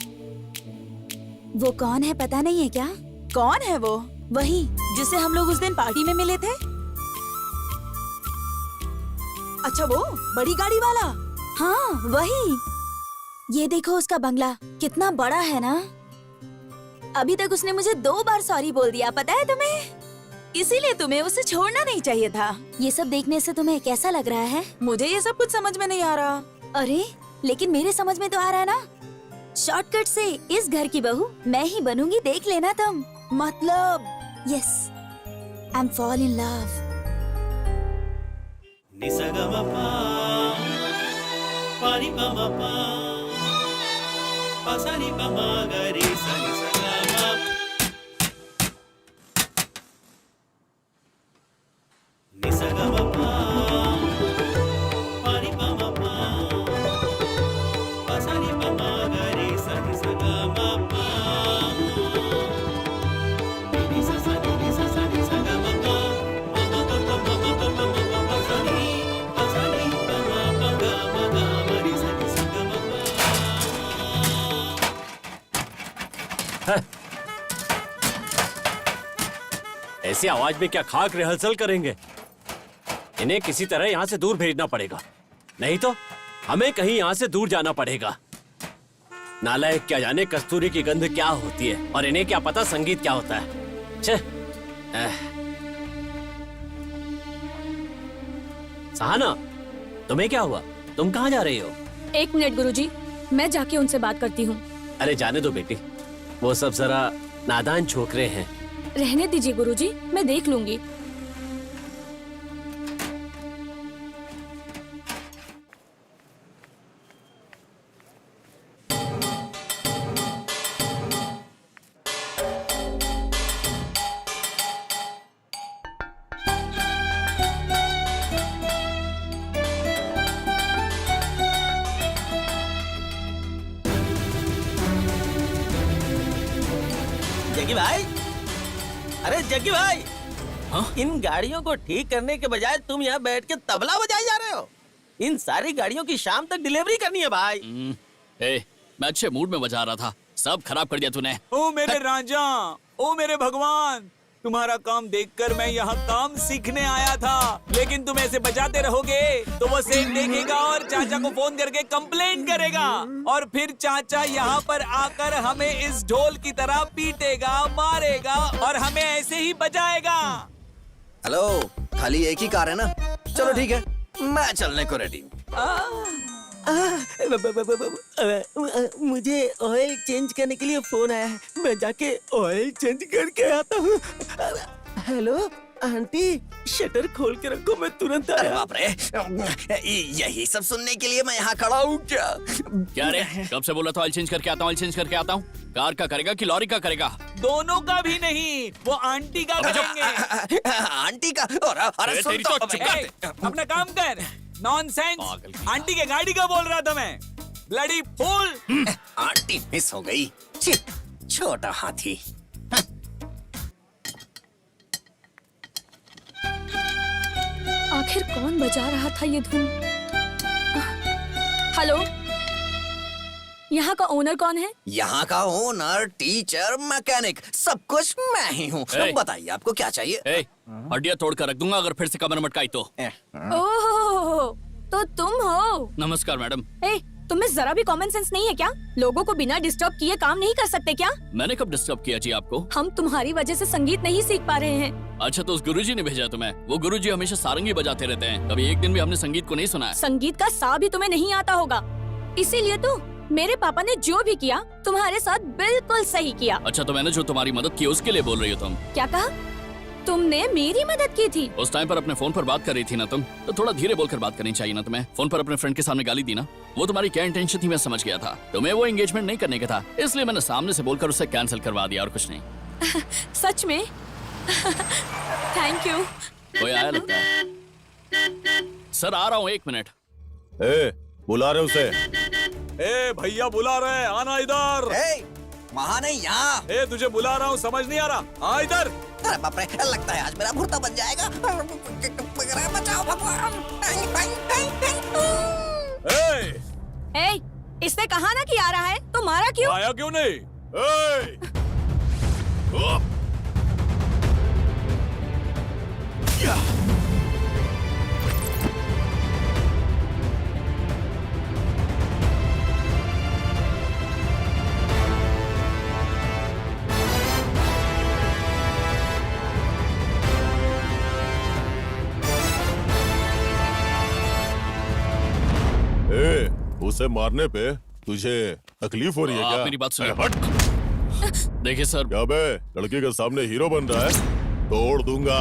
वो कौन है पता नहीं है क्या? कौन है वो? वही जिसे हम लोग उस दिन पार्टी में मिले थे। अच्छा, वो बड़ी गाड़ी वाला। हाँ वही। ये देखो उसका बंगला कितना बड़ा है ना। अभी तक उसने मुझे 2 बार सॉरी बोल दिया, पता है तुम्हें? इसीलिए तुम्हें उसे छोड़ना नहीं चाहिए था। ये सब देखने से तुम्हें कैसा लग रहा है? मुझे ये सब कुछ समझ में नहीं आ रहा। अरे लेकिन मेरे समझ में तो आ रहा है ना। शॉर्टकट से इस घर की बहू मैं ही बनूंगी, देख लेना तुम। मतलब? Yes, I am fall in love. ऐसी आवाज में क्या खाक रिहर्सल करेंगे? इन्हें किसी तरह यहाँ से दूर भेजना पड़ेगा, नहीं तो हमें कहीं यहाँ से दूर जाना पड़ेगा। नालायक क्या जाने कस्तूरी की गंध क्या होती है और इन्हें क्या पता संगीत क्या होता है। छे। सहाना, तुम्हें क्या हुआ? तुम कहाँ जा रही हो? 1 मिनट गुरुजी, मैं जाके उनसे बात करती हूँ। अरे जाने दो बेटी, वो सब जरा नादान छोकरे हैं। रहने दीजिए गुरुजी, मैं देख लूंगी। जग्गी भाई, अरे जग्गी भाई, हाँ? इन गाड़ियों को ठीक करने के बजाय तुम यहाँ बैठ के तबला बजाए जा रहे हो। इन सारी गाड़ियों की शाम तक डिलीवरी करनी है भाई। मैं अच्छे मूड में बजा रहा था, सब खराब कर दिया तूने। ओ मेरे राजा, ओ मेरे भगवान, तुम्हारा काम देखकर मैं यहाँ काम सीखने आया था, लेकिन तुम ऐसे बजाते रहोगे तो वो सेठ देखेगा और चाचा को फोन करके कंप्लेंट करेगा और फिर चाचा यहाँ पर आकर हमें इस ढोल की तरह पीटेगा, मारेगा और हमें ऐसे ही बजाएगा। हेलो, खाली एक ही कार है ना? चलो ठीक है, मैं चलने को रेडी हूँ। मुझे ऑयल चेंज करने के लिए फोन आया है, मैं जाके ऑयल चेंज करके आता हूँ। हेलो आंटी, शटर खोल के रखो, मैं तुरंत अरे आया। बाप रे, यही सब सुनने के लिए मैं यहाँ खड़ा हूँ क्या? क्या रे, कब से बोला था ऑयल चेंज करके आता हूँ, ऑयल चेंज करके आता हूँ। कार का करेगा कि लॉरी का करेगा? दोनों का भी नहीं, वो आंटी का करेंगे। आंटी का? अरे सुन तेरी तो, तो चुप ए, अपना काम कर। नॉनसेंस, पागल की आंटी के गाड़ी का बोल रहा था मैं। Bloody fool. आंटी मिस हो गई। छी, छोटा हाथी। आखिर कौन बजा रहा था ये धुन? हेलो, यहाँ का ओनर कौन है? यहाँ का ओनर, टीचर, मैकेनिक, सब कुछ मैं ही हूँ। ए! बताइए आपको क्या चाहिए? हड्डियाँ तोड़ कर रख दूंगा अगर फिर से कमर मटकाई तो। ओह, तो तुम हो? नमस्कार मैडम। ए, तुम्हें जरा भी कॉमन सेंस नहीं है क्या? लोगों को बिना डिस्टर्ब किए काम नहीं कर सकते क्या? मैंने कब डिस्टर्ब किया जी आपको? हम तुम्हारी वजह से संगीत नहीं सीख पा रहे हैं। अच्छा तो उस गुरुजी ने भेजा तुम्हें? वो गुरुजी हमेशा सारंगी बजाते रहते हैं, कभी एक दिन भी हमने संगीत को नहीं सुना है। संगीत का सा भी तुम्हें नहीं आता होगा, इसीलिए तो मेरे पापा ने जो भी किया तुम्हारे साथ बिल्कुल सही किया। अच्छा तो मैंने जो तुम्हारी मदद की उसके लिए बोल रही हो तुम? क्या कहा? तुमने मेरी मदद की थी? उस टाइम पर अपने फोन पर बात कर रही थी ना तुम, तो थोड़ा धीरे बोलकर बात करनी चाहिए ना तुम्हें। फोन पर अपने फ्रेंड के सामने गाली दी ना, वो तुम्हारी क्या इंटेंशन थी मैं समझ गया था। तुम्हें वो एंगेजमेंट नहीं करने का था, इसलिए मैंने सामने से बोलकर उसे कैंसिल करवा दिया और कुछ नहीं। सच में? Thank you. कोई आया लगता है। सर आ रहा हूँ, 1 मिनट। ए, बुला रहे उसे। ए भैया बुला रहे हैं, आना इधर। वहाँ नहीं, यहाँ। ए तुझे बुला रहा हूँ, समझ नहीं आ रहा? आ इधर। अरे बाप रे, लगता है आज मेरा भुर्ता बन जाएगा। बचाओ भगवान। ए, इसने कहा ना कि आ रहा है, तो मारा क्यों? आया क्यों नहीं? ए, उसे मारने पे तुझे तकलीफ हो रही है आप क्या? मेरी बात सुनिए। हट। देखिए सर, क्या बे, लड़की के सामने हीरो बन रहा है? तोड़ दूंगा।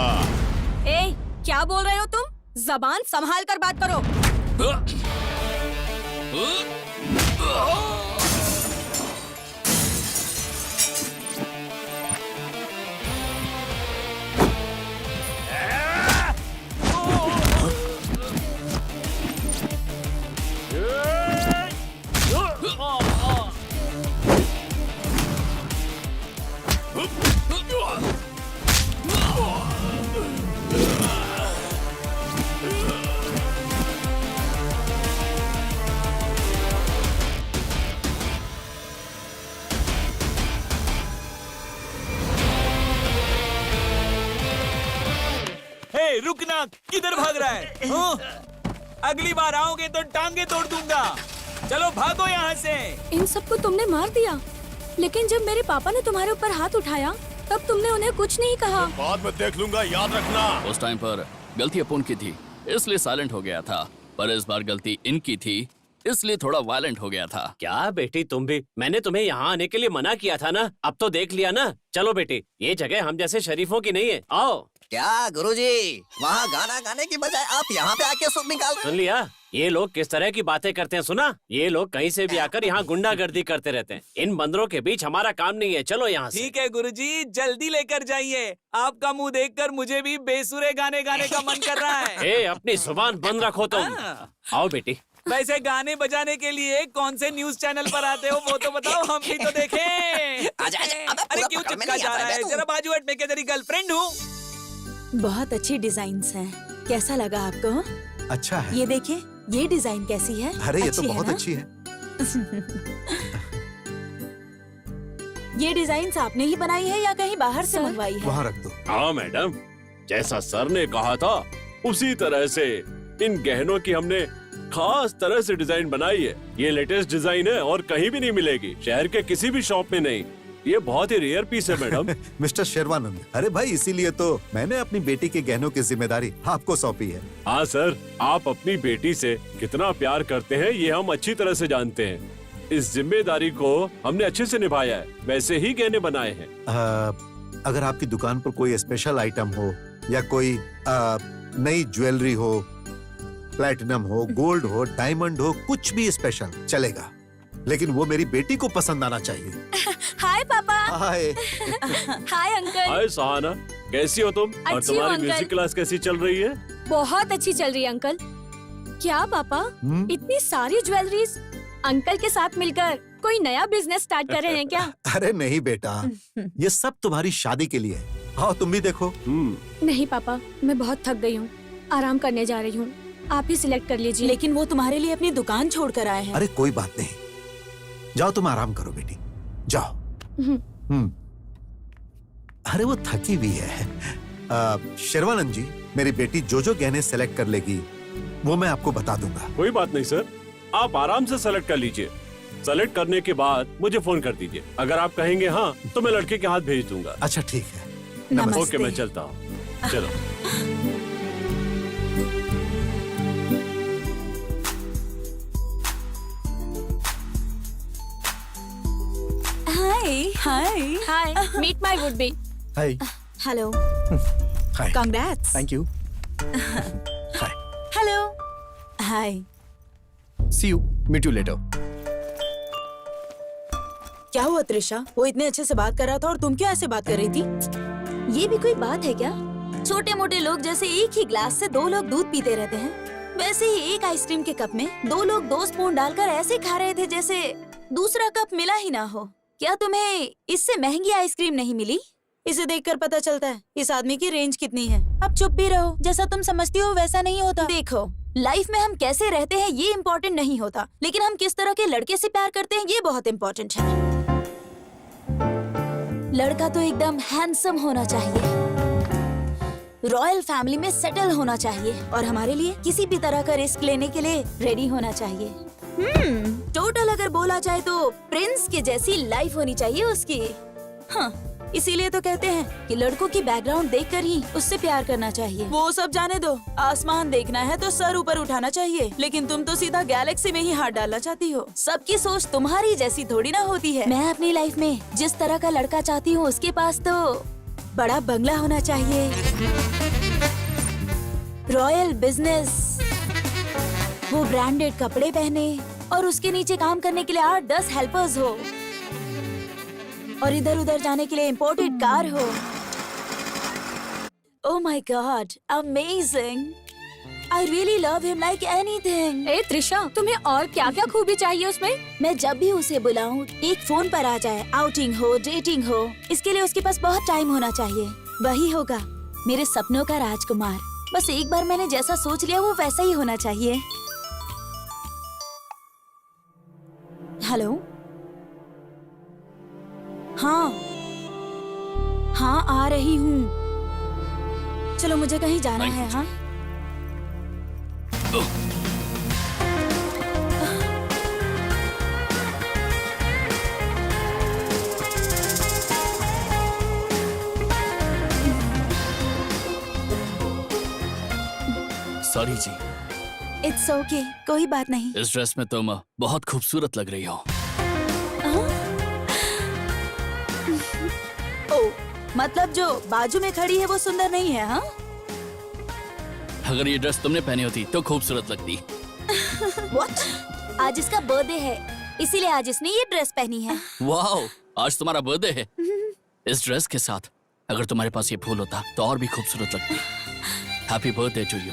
ए, क्या बोल रहे हो तुम? जबान संभाल कर बात करो। हे रुकना, किधर भाग रहा है? अगली बार आओगे तो टांगे तोड़ दूंगा। चलो भागो यहाँ से। इन सबको तुमने मार दिया, लेकिन जब मेरे पापा ने तुम्हारे ऊपर हाथ उठाया तब तुमने उन्हें कुछ नहीं कहा। बाद में देख लूंगा, याद रखना। उस टाइम पर गलती अपन की थी, इसलिए साइलेंट हो गया था, पर इस बार गलती इनकी थी, इसलिए थोड़ा वायलेंट हो गया था। क्या बेटी तुम भी? मैंने तुम्हें यहाँ आने के लिए मना किया था ना, अब तो देख लिया ना। चलो बेटी, ये जगह हम जैसे शरीफों की नहीं है, आओ। क्या गुरुजी, वहाँ गाना गाने की बजाय आप यहाँ पे आके सुख निकाल रहे सुन लिया? ये लोग किस तरह की बातें करते हैं, सुना? ये लोग कहीं से भी आकर यहाँ गुंडागर्दी करते रहते हैं। इन बंदरों के बीच हमारा काम नहीं है, चलो यहाँ से। ठीक है गुरुजी, जल्दी लेकर जाइए। आपका मुंह देखकर मुझे भी बेसुरे गाने गाने का मन कर रहा है। ए, अपनी जुबान बंद रखो तुम। आओ बेटी। वैसे गाने बजाने के लिए कौन से न्यूज चैनल पर आते हो वो तो बताओ, हम भी तो देखें। आजा, अबे अरे पूरा क्यों पकड़ में चिपका नहीं जा आता रहा है है? तू। जरा बाजू हट, मैं क्या तेरी गर्लफ्रेंड हूँ? बहुत अच्छी डिजाइन्स हैं। कैसा लगा आपको? अच्छा है। ये देखिए, ये डिजाइन कैसी है? अरे ये तो अच्छी है बहुत ना? अच्छी है। ये डिजाइन आपने ही बनाई है या कहीं बाहर से सर? मंगवाई है? वहाँ रख दो। हाँ मैडम, जैसा सर ने कहा था उसी तरह से इन गहनों की हमने खास तरह से डिजाइन बनाई है। ये लेटेस्ट डिजाइन है और कहीं भी नहीं मिलेगी, शहर के किसी भी शॉप में नहीं। ये बहुत ही रेयर पीस है मैडम। मिस्टर शेरवानंद, अरे भाई इसीलिए तो मैंने अपनी बेटी के गहनों की जिम्मेदारी आपको सौंपी है। हाँ सर, आप अपनी बेटी से कितना प्यार करते हैं ये हम अच्छी तरह से जानते हैं। इस जिम्मेदारी को हमने अच्छे से निभाया है, वैसे ही गहने बनाए हैं। अगर आपकी दुकान पर कोई स्पेशल आइटम हो या कोई नई ज्वेलरी हो, प्लैटिनम हो, गोल्ड हो, डायमंड हो, कुछ भी स्पेशल चलेगा, लेकिन वो मेरी बेटी को पसंद आना चाहिए। हाय पापा। हाय। Hi uncle. हाय सहाना, कैसी हो तुम? और अच्छी हूँ, तुम्हारी अंकल। म्यूजिक क्लास कैसी चल रही है? बहुत अच्छी चल रही है अंकल। क्या पापा, इतनी सारी ज्वेलरीज? अंकल के साथ मिलकर कोई नया बिजनेस स्टार्ट कर रहे हैं क्या? अरे नहीं बेटा, ये सब तुम्हारी शादी के लिए है। आओ तुम भी देखो। नहीं पापा, मैं बहुत थक गई हूँ, आराम करने जा रही हूँ। आप ही सिलेक्ट कर लीजिए। लेकिन वो तुम्हारे लिए अपनी दुकान छोड़कर आए हैं। अरे कोई बात नहीं, जाओ तुम आराम करो बेटी, जाओ। अरे वो थकी हुई है। शेरवानंद जी, मेरी बेटी जो जो गहने सेलेक्ट कर लेगी वो मैं आपको बता दूंगा। कोई बात नहीं सर, आप आराम से सेलेक्ट कर लीजिए। सेलेक्ट करने के बाद मुझे फोन कर दीजिए। अगर आप कहेंगे हाँ तो मैं लड़के के हाथ भेज दूंगा। अच्छा ठीक है। नमस्ते। ओके, मैं चलता हूँ। चलो। Hi hi hi, meet my would be. Hi. Hello. Hi. Congrats. Thank you. Hi. Hello. Hi. See you. Meet you later. क्या हुआ त्रिशा? वो इतने अच्छे से बात कर रहा था और तुम क्यों ऐसे बात कर रही थी? ये भी कोई बात है क्या? छोटे मोटे लोग जैसे एक ही ग्लास से दो लोग दूध पीते रहते हैं, वैसे ही एक आइसक्रीम के कप में दो लोग 2 स्पून डालकर ऐसे खा रहे थे जैसे दूसरा कप मिला ही ना हो। क्या तुम्हें इससे महंगी आइसक्रीम नहीं मिली? इसे देखकर पता चलता है इस आदमी की रेंज कितनी है। अब चुप भी रहो, जैसा तुम समझती हो वैसा नहीं होता। देखो, लाइफ में हम कैसे रहते हैं ये इम्पोर्टेंट नहीं होता, लेकिन हम किस तरह के लड़के से प्यार करते हैं ये बहुत इम्पोर्टेंट है। लड़का तो एकदम हैंडसम होना चाहिए, रॉयल फैमिली में सेटल होना चाहिए और हमारे लिए किसी भी तरह का रिस्क लेने के लिए रेडी होना चाहिए। टोटल अगर बोला जाए तो प्रिंस के जैसी लाइफ होनी चाहिए उसकी। हाँ, इसीलिए तो कहते हैं कि लड़कों की बैकग्राउंड देखकर ही उससे प्यार करना चाहिए। वो सब जाने दो, आसमान देखना है तो सर ऊपर उठाना चाहिए, लेकिन तुम तो सीधा गैलेक्सी में ही हाथ डालना चाहती हो। सबकी सोच तुम्हारी जैसी थोड़ी ना होती है। मैं अपनी लाइफ में जिस तरह का लड़का चाहती हूँ उसके पास तो बड़ा बंगला होना चाहिए, रॉयल बिजनेस, वो ब्रांडेड कपड़े पहने और उसके नीचे काम करने के लिए 8-10 हेल्पर्स हो और इधर उधर जाने के लिए इम्पोर्टेड कार हो। Oh my god, amazing! I really love him like anything. ए त्रिशा, तुम्हें और क्या क्या खूबी चाहिए उसमें? मैं जब भी उसे बुलाऊं एक फोन पर आ जाए, आउटिंग हो, डेटिंग हो, इसके लिए उसके पास बहुत टाइम होना चाहिए। वही होगा मेरे सपनों का राजकुमार। बस एक बार मैंने जैसा सोच लिया वो वैसा ही होना चाहिए। हेलो। हाँ हाँ, आ रही हूँ। चलो मुझे कहीं जाना है। हाँ सॉरी जी, इट्स ओके, कोई बात नहीं। इस ड्रेस में तुम बहुत खूबसूरत लग रही हो। ओ, मतलब जो बाजू में खड़ी है वो सुंदर नहीं है? हाँ, अगर ये ड्रेस तुमने पहनी होती तो खूबसूरत लगती। What? आज इसका बर्थडे है, इसीलिए आज इसने ये ड्रेस पहनी है। वाओ, आज तुम्हारा बर्थडे है। इस ड्रेस के साथ अगर तुम्हारे पास ये फूल होता तो और भी खूबसूरत लगती। Happy birthday to you.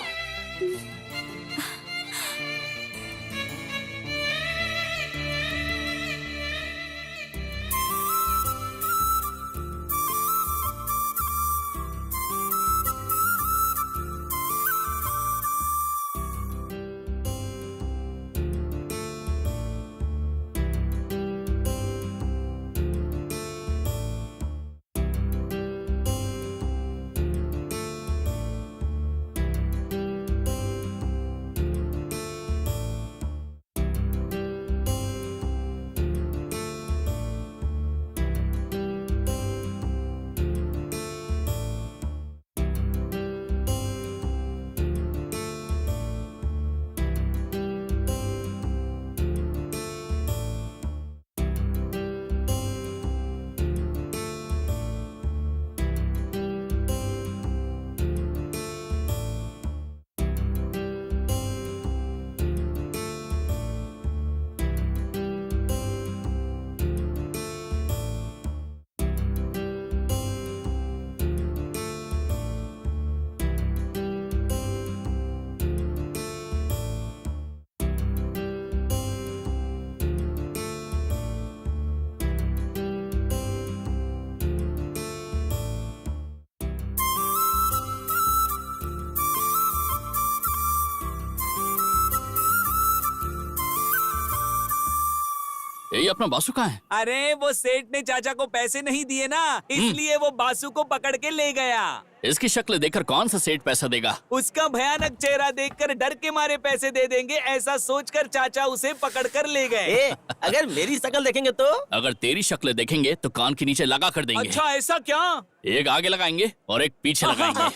ये अपना बासु कहाँ है? अरे वो सेठ ने चाचा को पैसे नहीं दिए ना, इसलिए वो बासु को पकड़ के ले गया। इसकी शक्ल देखकर कौन सा सेठ पैसा देगा? उसका भयानक चेहरा देखकर डर के मारे पैसे दे देंगे, ऐसा सोचकर चाचा उसे पकड़ कर ले गए। अगर मेरी शक्ल देखेंगे तो? अगर तेरी शक्ल देखेंगे तो कान के नीचे लगा कर देंगे। अच्छा ऐसा क्या? एक आगे लगाएंगे और एक पीछे लगाएंगे।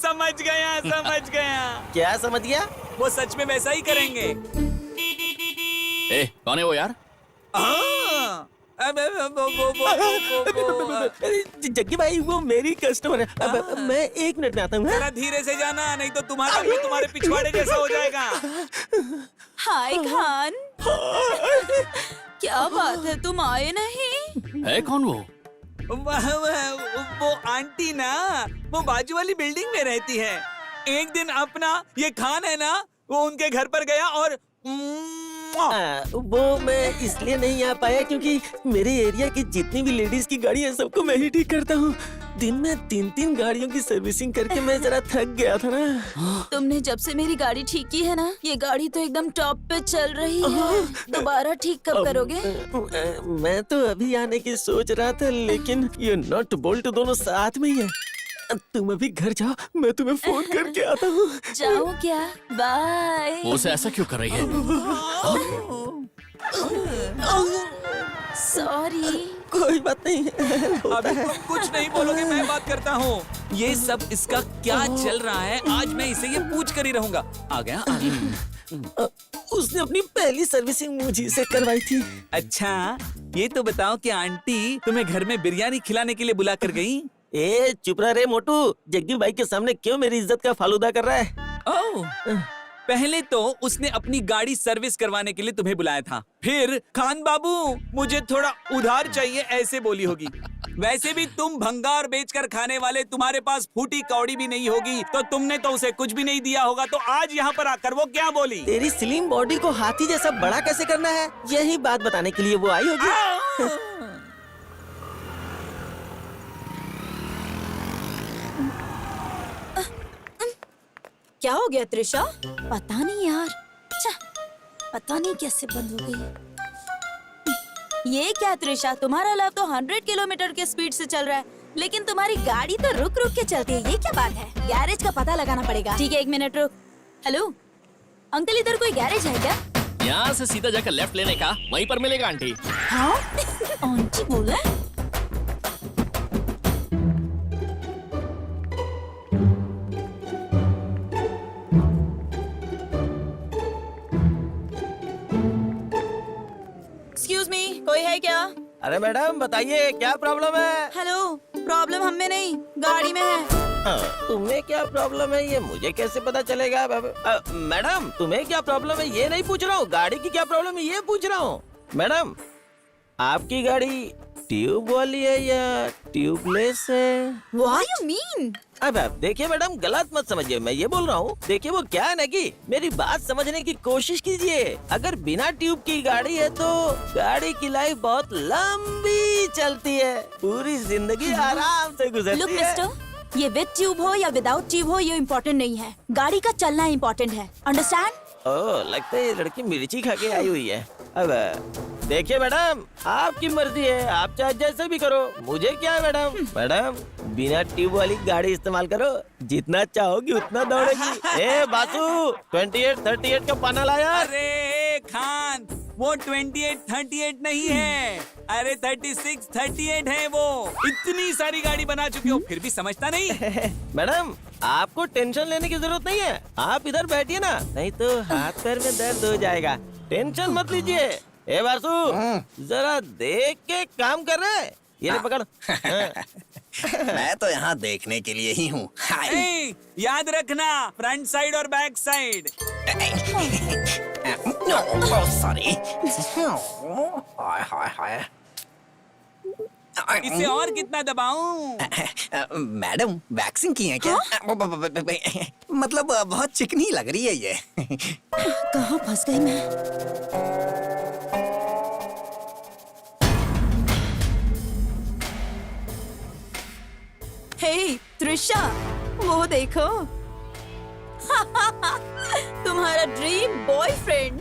समझ गया समझ गया। क्या समझ गया? वो सच में वैसा ही करेंगे। कौन है वो यार? जग्गी भाई वो मेरी कस्टमर है। मैं 1 मिनट में आता हूँ। जरा धीरे से जाना, नहीं तो तुम्हारा भी तुम्हारे पिछवाड़े जैसा हो जाएगा। हाय खान, क्या बात है, तुम आए नहीं? है कौन वो? वो आंटी ना, वो बाजू वाली बिल्डिंग में रहती है। एक दिन अपना ये खान है ना, वो उनके घर पर गया और वो मैं इसलिए नहीं आ पाया क्योंकि मेरे एरिया की जितनी भी लेडीज की गाड़ी है सबको मैं ही ठीक करता हूँ। दिन में 3-3 गाड़ियों की सर्विसिंग करके मैं जरा थक गया था ना। तुमने जब से मेरी गाड़ी ठीक की है ना, ये गाड़ी तो एकदम टॉप पे चल रही है। दोबारा ठीक कब करोगे? मैं तो अभी आने की सोच रहा था, लेकिन ये नट बोल्ट दोनों साथ में ही है। तुम अभी घर जाओ, मैं तुम्हें फोन करके आता हूँ। जाओ क्या? बाय। वो उसे ऐसा क्यों कर रही है? सॉरी। कोई बात नहीं। अभी तुम कुछ नहीं बोलोगे, मैं बात करता हूँ। ये सब इसका क्या चल रहा है, आज मैं इसे ये पूछ कर ही रहूंगा। आ गया? उसने अपनी पहली सर्विसिंग मुझे से करवाई थी। अच्छा ये तो बताओ कि आंटी तुम्हें घर में बिरयानी खिलाने के लिए बुला कर गई? चुप रहा रे मोटू, जग्गी भाई के सामने क्यों मेरी इज्जत का फालूदा कर रहा है? ओह, पहले तो उसने अपनी गाड़ी सर्विस करवाने के लिए तुम्हें बुलाया था, फिर खान बाबू मुझे थोड़ा उधार चाहिए ऐसे बोली होगी। वैसे भी तुम भंगार बेचकर खाने वाले, तुम्हारे पास फूटी कौड़ी भी नहीं होगी, तो तुमने तो उसे कुछ भी नहीं दिया होगा। तो आज यहाँ पर आकर वो क्या बोली? तेरी स्लिम बॉडी को हाथी जैसा बड़ा कैसे करना है, यही बात बताने के लिए वो आई होगी। क्या हो गया त्रिशा? पता नहीं यार, पता नहीं कैसे बंद हो गई। ये क्या त्रिशा, तुम्हारा लैब तो 100 किलोमीटर के स्पीड से चल रहा है, लेकिन तुम्हारी गाड़ी तो रुक रुक के चलती है। ये क्या बात है? गैरेज का पता लगाना पड़ेगा। ठीक है, 1 मिनट रुक। हेलो अंकल, इधर कोई गैरेज है क्या? यहाँ से सीधा जाकर लेफ्ट लेने का, वहीं पर मिलेगा आंटी। हाँ आंटी बोला? एक्सक्यूज मी, कोई है क्या? अरे मैडम बताइए क्या प्रॉब्लम है? हेलो, प्रॉब्लम हम में नहीं, गाड़ी में है। तुम्हें क्या प्रॉब्लम है ये मुझे कैसे पता चलेगा? मैडम तुम्हें क्या प्रॉब्लम है ये नहीं पूछ रहा हूँ, गाड़ी की क्या प्रॉब्लम है ये पूछ रहा हूँ। मैडम आपकी गाड़ी ट्यूब वाली है या ट्यूबलेस है? What you mean? अब देखिए मैडम, गलत मत समझिए, मैं ये बोल रहा हूँ, देखिए वो क्या है ना कि मेरी बात समझने की कोशिश कीजिए। अगर बिना ट्यूब की गाड़ी है तो गाड़ी की लाइफ बहुत लंबी चलती है, पूरी जिंदगी आराम से Look, गुजरती है। मिस्टर, ये विद ट्यूब हो या विदाउट ट्यूब हो ये इम्पोर्टेंट नहीं है, गाड़ी का चलना इम्पोर्टेंट है। अंडरस्टैंड? ओह, लगता है ये लड़की मिर्ची खा के आई हुई है। अब देखिए मैडम, आपकी मर्जी है, आप चाहे जैसे भी करो, मुझे क्या है मैडम। मैडम बिना ट्यूब वाली गाड़ी इस्तेमाल करो, जितना चाहोगी उतना दौड़ेगी। ए बासु, 28-38 का पाना लाया। अरे खान, वो 28-38 नहीं है, अरे 36-38 है वो। इतनी सारी गाड़ी बना चुके हो फिर भी समझता नहीं? मैडम आपको टेंशन लेने की जरूरत नहीं है, आप इधर बैठिए ना, नहीं तो हाथ पैर में दर्द हो जाएगा। टेंशन मत लीजिए। ए बासु, जरा देख के काम कर रहे, ये ले पकड़। मैं तो यहाँ देखने के लिए ही हूँ। याद रखना, फ्रंट साइड और बैक साइड। सॉरी। हाय हाय हाय। इसे और कितना दबाऊं? मैडम वैक्सिंग की है क्या? मतलब बहुत चिकनी लग रही है ये। कहाँ फंस गई मैं? हे त्रिशा, वो देखो। तुम्हारा dream boyfriend,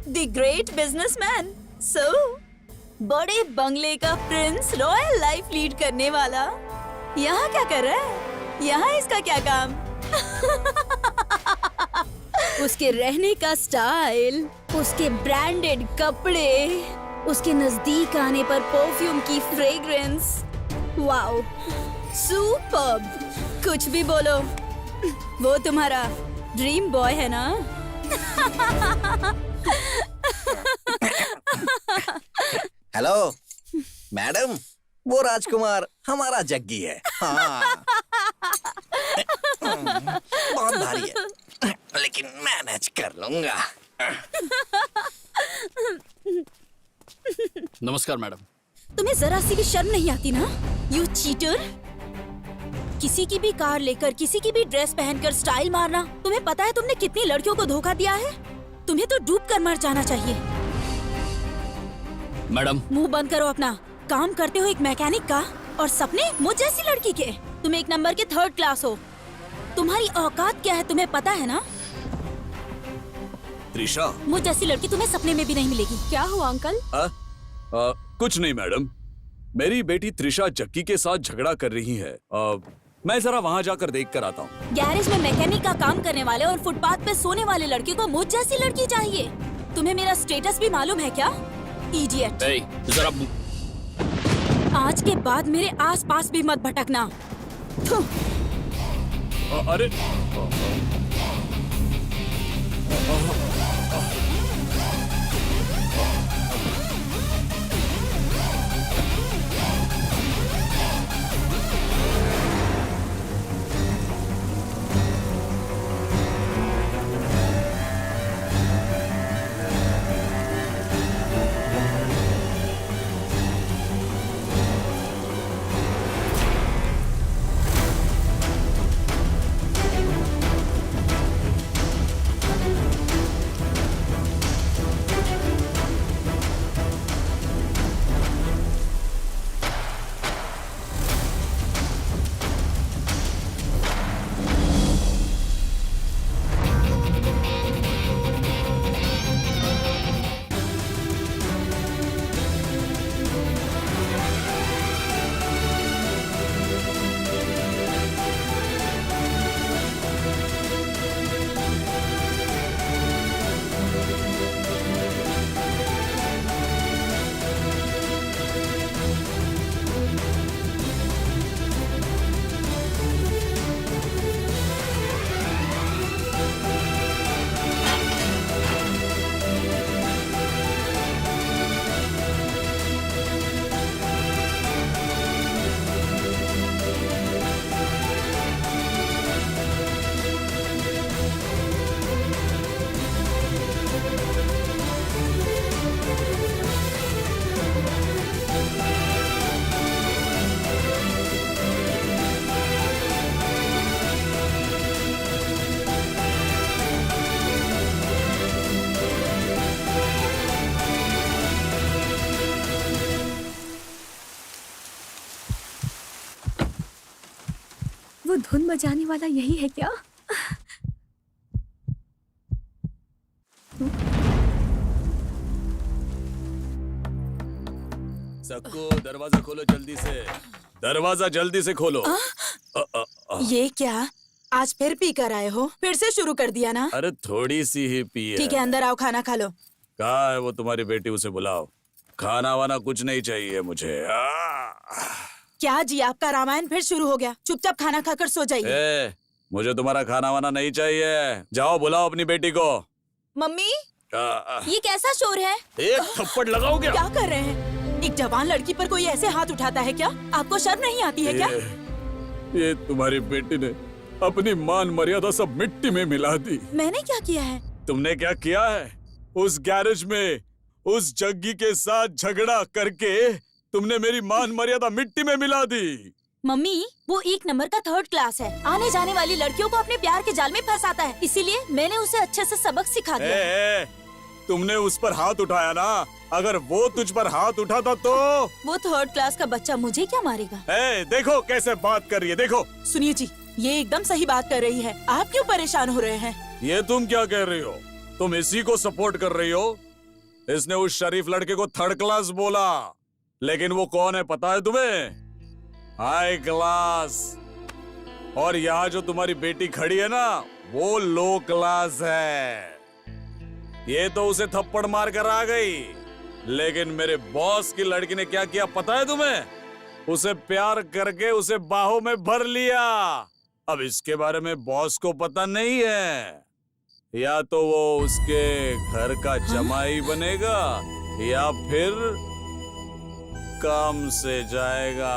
the great businessman. So बड़े बंगले का प्रिंस रॉयल लाइफ लीड करने वाला यहाँ क्या कर रहा है? यहाँ इसका क्या काम? उसके रहने का स्टाइल, उसके ब्रांडेड कपड़े, उसके नजदीक आने पर परफ्यूम की फ्रेग्रेंस, वाओ, सुपर्ब। कुछ भी बोलो, वो तुम्हारा ड्रीम बॉय है ना? हेलो मैडम, वो राजकुमार हमारा जग्गी है। हाँ बहुत भारी है, लेकिन मैनेज कर लूंगा। नमस्कार मैडम। तुम्हें जरा सी भी शर्म नहीं आती ना? You cheater! किसी की भी कार लेकर, किसी की भी ड्रेस पहनकर स्टाइल मारना। तुम्हें पता है तुमने कितनी लड़कियों को धोखा दिया है? तुम्हें तो डूब कर मर जाना चाहिए। मैडम, मुंह बंद करो अपना। काम करते हो एक मैकेनिक का और सपने मुझ जैसी लड़की के। तुम एक नंबर के 3rd क्लास हो। तुम्हारी औकात क्या है तुम्हें पता है ना? त्रिशा, मुझ जैसी लड़की तुम्हें सपने में भी नहीं मिलेगी। क्या हुआ अंकल? कुछ नहीं मैडम, मेरी बेटी त्रिशा जग्गी के साथ झगड़ा कर रही है। मैं जरा वहाँ जाकर देख कर आता हूँ। गैरेज में मैकेनिक का काम करने वाले और फुटपाथ पे सोने वाले लड़के को मुझ जैसी लड़की चाहिए। तुम्हें मेरा स्टेटस भी मालूम है क्या? इडियट! जरा आज के बाद मेरे आसपास भी मत भटकना। थू। अरे वो धुन बजाने वाला यही है क्या? सबको दरवाजा खोलो जल्दी से। दरवाजा जल्दी से खोलो। ये क्या? आज फिर पी कर आए हो? फिर से शुरू कर दिया ना? अरे थोड़ी सी ही पी है। ठीक है, अंदर आओ, खाना खा लो। कहाँ है वो तुम्हारी बेटी? उसे बुलाओ। खाना वाना कुछ नहीं चाहिए मुझे। क्या जी, आपका रामायण फिर शुरू हो गया? चुपचाप खाना खाकर सो जाइए। मुझे तुम्हारा खाना वाना नहीं चाहिए। जाओ बुलाओ अपनी बेटी को। मम्मी, ये कैसा शोर है? एक थप्पड़ लगाओगे? क्या कर रहे हैं? एक जवान लड़की पर कोई ऐसे हाथ उठाता है क्या? आपको शर्म नहीं आती है क्या? ये तुम्हारी बेटी ने अपनी मान मर्यादा सब मिट्टी में मिला दी। मैंने क्या किया है? तुमने क्या किया है? उस गैरेज में उस जग्गी के साथ झगड़ा करके तुमने मेरी मान मर्यादा मिट्टी में मिला दी। मम्मी, वो एक नंबर का 3rd क्लास है। आने जाने वाली लड़कियों को अपने प्यार के जाल में फंसाता है। इसीलिए मैंने उसे अच्छे से सबक सिखा दिया। तुमने उस पर हाथ उठाया ना? अगर वो तुझ पर हाथ उठाता तो? वो 3rd क्लास का बच्चा मुझे क्या मारेगा? देखो कैसे बात कर रही है, देखो। सुनिए जी, ये एकदम सही बात कर रही है। आप क्यों परेशान हो रहे हैं? ये तुम क्या कह रही हो? तुम इसी को सपोर्ट कर रही हो? इसने उस शरीफ लड़के को थर्ड क्लास बोला, लेकिन वो कौन है पता है तुम्हें? High class. और यहाँ जो तुम्हारी बेटी खड़ी है ना, वो लो क्लास है। ये तो उसे थप्पड़ मार कर आ गई, लेकिन मेरे बॉस की लड़की ने क्या किया पता है तुम्हें? उसे प्यार करके उसे बाहों में भर लिया। अब इसके बारे में बॉस को पता नहीं है। या तो वो उसके घर का जमाई बनेगा या फिर काम से जाएगा,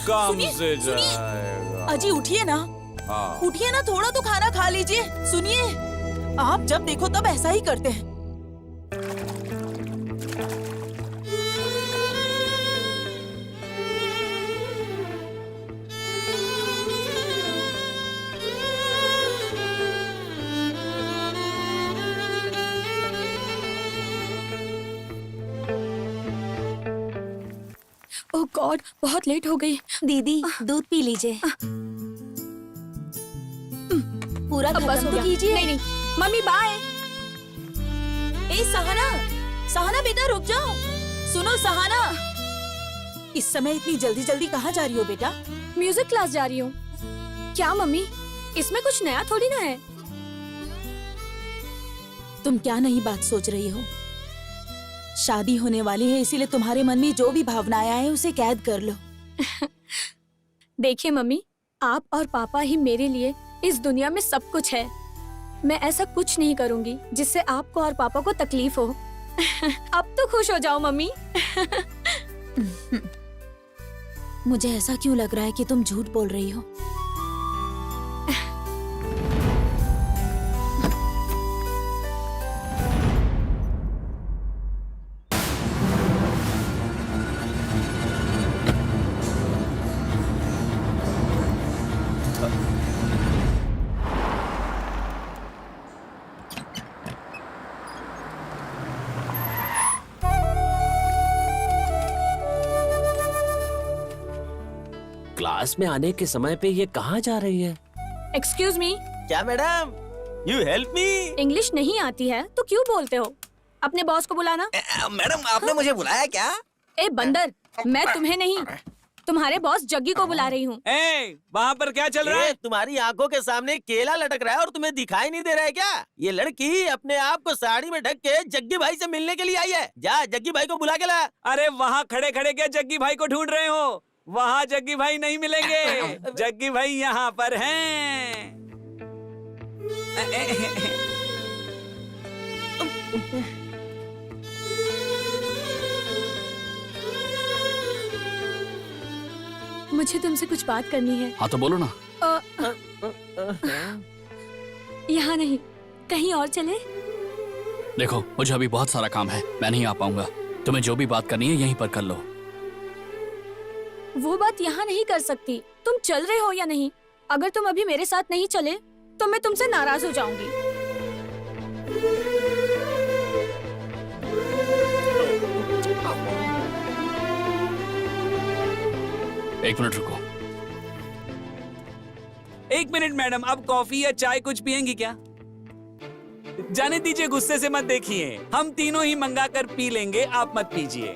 काम से जाएगा। अजी उठिए ना, हाँ। उठिए ना, थोड़ा तो खाना खा लीजिए। सुनिए, आप जब देखो तब ऐसा ही करते हैं। ओह गॉड, बहुत लेट हो गई। दीदी दूध पी लीजिए। पूरा अब बस खत्म हो तो गया। कीजिए। नहीं नहीं, मम्मी बाय। ए सहाना, सहाना बेटा रुक जाओ। सुनो सहाना, इस समय इतनी जल्दी जल्दी कहाँ जा रही हो बेटा? म्यूजिक क्लास जा रही हूँ। क्या मम्मी, इसमें कुछ नया थोड़ी ना है। तुम क्या नई बात सोच रही हो? शादी होने वाली है, इसीलिए तुम्हारे मन में जो भी भावनाएं आए उसे कैद कर लो। देखिए मम्मी, आप और पापा ही मेरे लिए इस दुनिया में सब कुछ है। मैं ऐसा कुछ नहीं करूंगी जिससे आपको और पापा को तकलीफ हो। अब तो खुश हो जाओ मम्मी। मुझे ऐसा क्यों लग रहा है कि तुम झूठ बोल रही हो? क्लास में आने के समय पे ये कहाँ जा रही है? एक्सक्यूज मी, क्या madam? You help me. English नहीं आती है तो क्यों बोलते हो? अपने बॉस को बुलाना। मैडम आपने मुझे बुलाया क्या? ए बंदर, मैं तुम्हें नहीं, तुम्हारे बॉस जग्गी को बुला रही हूँ। वहाँ पर क्या चल रहा है? तुम्हारी आंखों के सामने केला लटक रहा है और तुम्हें दिखाई नहीं दे रहा है क्या? ये लड़की अपने आप को साड़ी में ढक के जग्गी भाई से मिलने के लिए आई है। जा जग्गी भाई को बुला के ला। अरे वहाँ खड़े खड़े क्या जग्गी भाई को ढूंढ रहे हो? वहाँ जग्गी भाई नहीं मिलेंगे। जग्गी भाई यहाँ पर हैं। मुझे तुमसे कुछ बात करनी है। हाँ तो बोलो ना। यहाँ नहीं, कहीं और चले? देखो मुझे अभी बहुत सारा काम है, मैं नहीं आ पाऊंगा। तुम्हें जो भी बात करनी है यहीं पर कर लो। वो बात यहाँ नहीं कर सकती। तुम चल रहे हो या नहीं? अगर तुम अभी मेरे साथ नहीं चले तो मैं तुमसे नाराज हो जाऊंगी। एक मिनट रुको। एक मिनट मैडम, अब कॉफी या चाय कुछ पियेंगी क्या? जाने दीजिए, गुस्से से मत देखिए। हम तीनों ही मंगा कर पी लेंगे, आप मत पीजिए।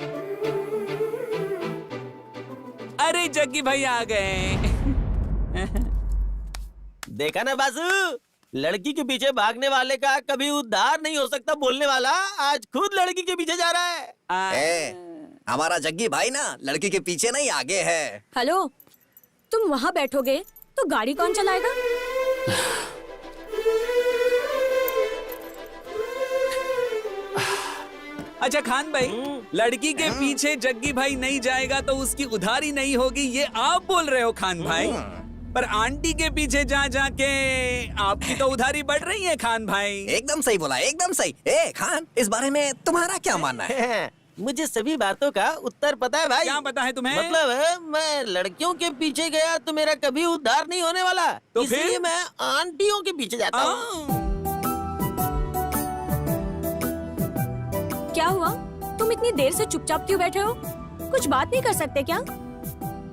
अरे जग्गी भाई आ गए। देखा ना बासु, लड़की के पीछे भागने वाले का कभी उद्धार नहीं हो सकता बोलने वाला आज खुद लड़की के पीछे जा रहा है। हमारा जग्गी भाई ना लड़की के पीछे नहीं आगे है। हेलो, तुम वहाँ बैठोगे तो गाड़ी कौन चलाएगा? अच्छा खान भाई, लड़की के पीछे जग्गी भाई नहीं जाएगा तो उसकी उधारी नहीं होगी, ये आप बोल रहे हो खान भाई? पर आंटी के पीछे जा जाके आपकी तो उधारी बढ़ रही है खान भाई। एकदम सही बोला, एकदम सही। ए खान, इस बारे में तुम्हारा क्या मानना है? मुझे सभी बातों का उत्तर पता है भाई। क्या पता है तुम्हें? मतलब मैं लड़कियों के पीछे गया तो मेरा कभी उद्धार नहीं होने वाला, तो इसलिए फिर? मैं आंटियों के पीछे जाता हूँ। क्या हुआ? तुम इतनी देर से चुपचाप क्यों बैठे हो? कुछ बात नहीं कर सकते क्या?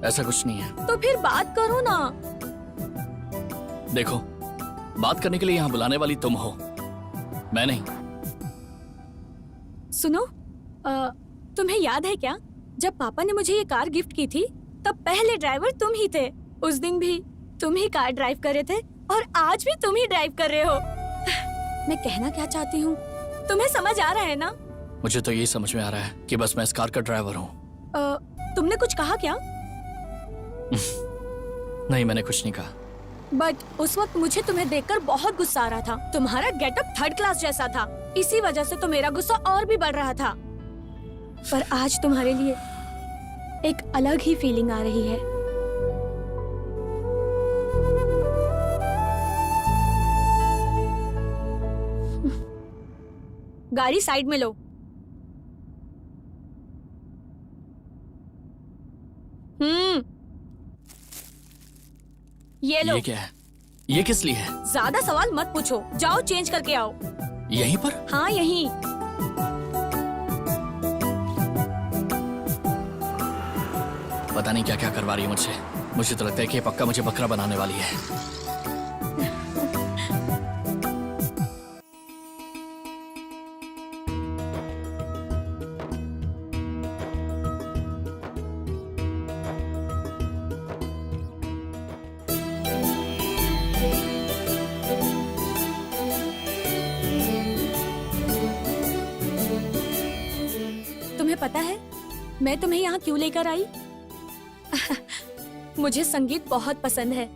ऐसा कुछ नहीं है। तो फिर बात करो ना। देखो, बात करने के लिए यहाँ बुलाने वाली तुम हो, मैं नहीं। सुनो, तुम्हें याद है क्या, जब पापा ने मुझे ये कार गिफ्ट की थी तब पहले ड्राइवर तुम ही थे। उस दिन भी तुम ही कार ड्राइव कर रहे थे और आज भी तुम ही ड्राइव कर रहे हो। मैं कहना क्या चाहती हूँ तुम्हें समझ आ रहा है ना? मुझे तो यही समझ में आ रहा है कि बस मैं इस कार का ड्राइवर हूँ। तुमने कुछ कहा क्या? नहीं, मैंने कुछ नहीं कहा। बट उस वक्त मुझे तुम्हें देखकर बहुत गुस्सा आ रहा था। तुम्हारा गेटअप थर्ड क्लास जैसा था, इसी वजह से तो मेरा गुस्सा और भी बढ़ रहा था। पर आज तुम्हारे लिए एक अलग ही फीलिंग आ रही है। गाड़ी साइड में लो। ये लो। ये क्या है? ये किस लिए है? ज्यादा सवाल मत पूछो, जाओ चेंज करके आओ। यहीं पर? हाँ, यहीं। पता नहीं क्या क्या करवा रही है मुझसे। मुझे तो लगता है कि ये पक्का मुझे बकरा बनाने वाली है। तुम्हें पता है मैं तुम्हें यहाँ क्यों लेकर आई? मुझे संगीत बहुत पसंद है।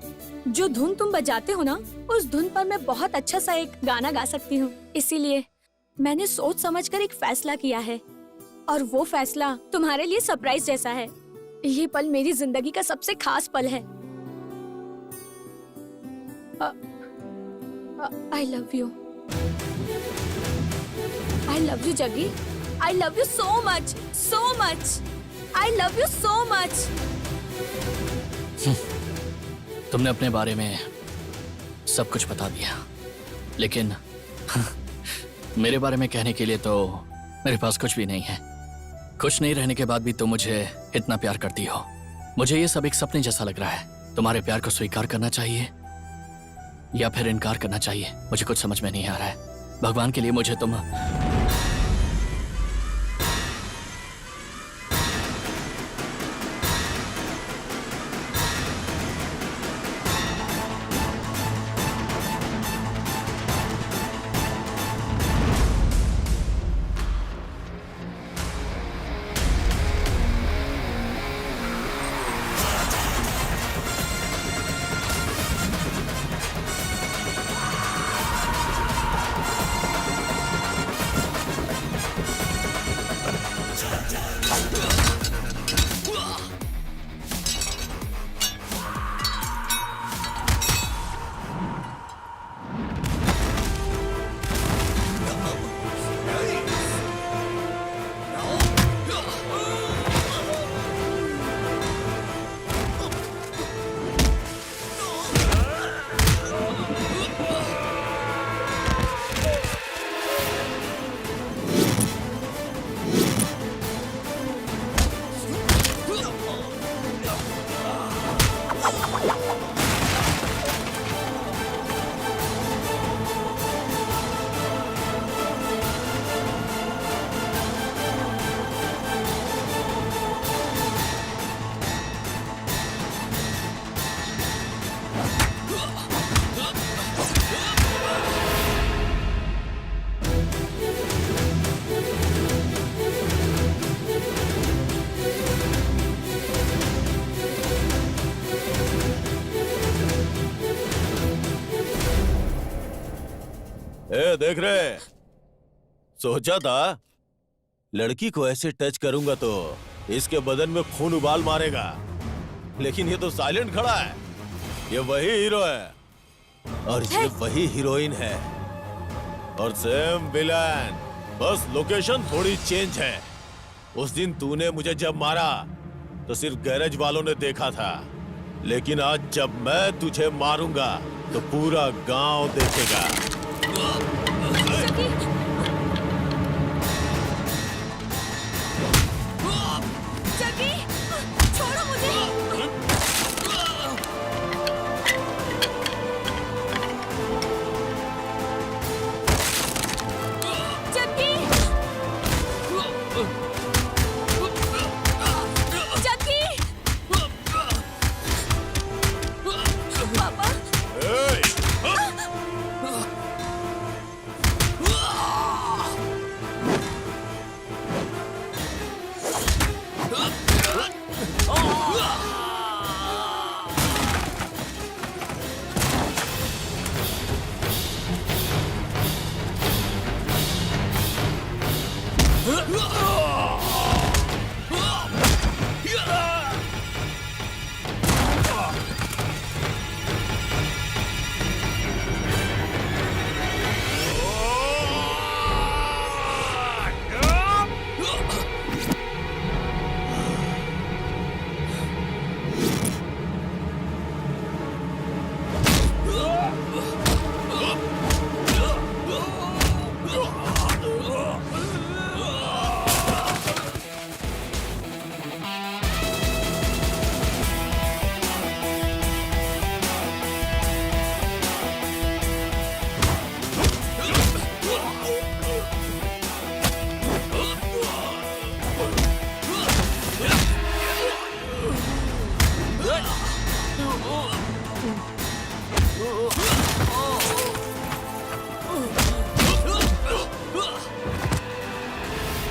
जो धुन तुम बजाते हो ना, उस धुन पर मैं बहुत अच्छा सा एक गाना गा सकती हूँ। इसीलिए मैंने सोच समझकर एक फैसला किया है, और वो फैसला तुम्हारे लिए सरप्राइज जैसा है। ये पल मेरी जिंदगी का सबसे खास पल है। I love you. I love you Jaggi. I love you so much, so much. I love you so much. तुमने अपने बारे में सब कुछ बता दिया, लेकिन मेरे बारे में कहने के लिए तो मेरे पास कुछ भी नहीं है। कुछ नहीं रहने के बाद भी तुम मुझे इतना प्यार करती हो। मुझे ये सब एक सपने जैसा लग रहा है। तुम्हारे प्यार को स्वीकार करना चाहिए या फिर इनकार करना चाहिए, मुझे कुछ समझ में नहीं आ रहा है। भगवान के लिए मुझे तुम देख रहे, सोचा था लड़की को ऐसे टच करूंगा तो इसके बदन में खून उबाल मारेगा, लेकिन ये तो साइलेंट खड़ा है। ये वही हीरो है और ये वही हीरोइन है और सेम विलन, बस लोकेशन थोड़ी चेंज है। उस दिन तूने मुझे जब मारा तो सिर्फ गैरेज वालों ने देखा था, लेकिन आज जब मैं तुझे मारूंगा तो पूरा गांव देखेगा। जग्गी, छोड़ो मुझे। जग्गी,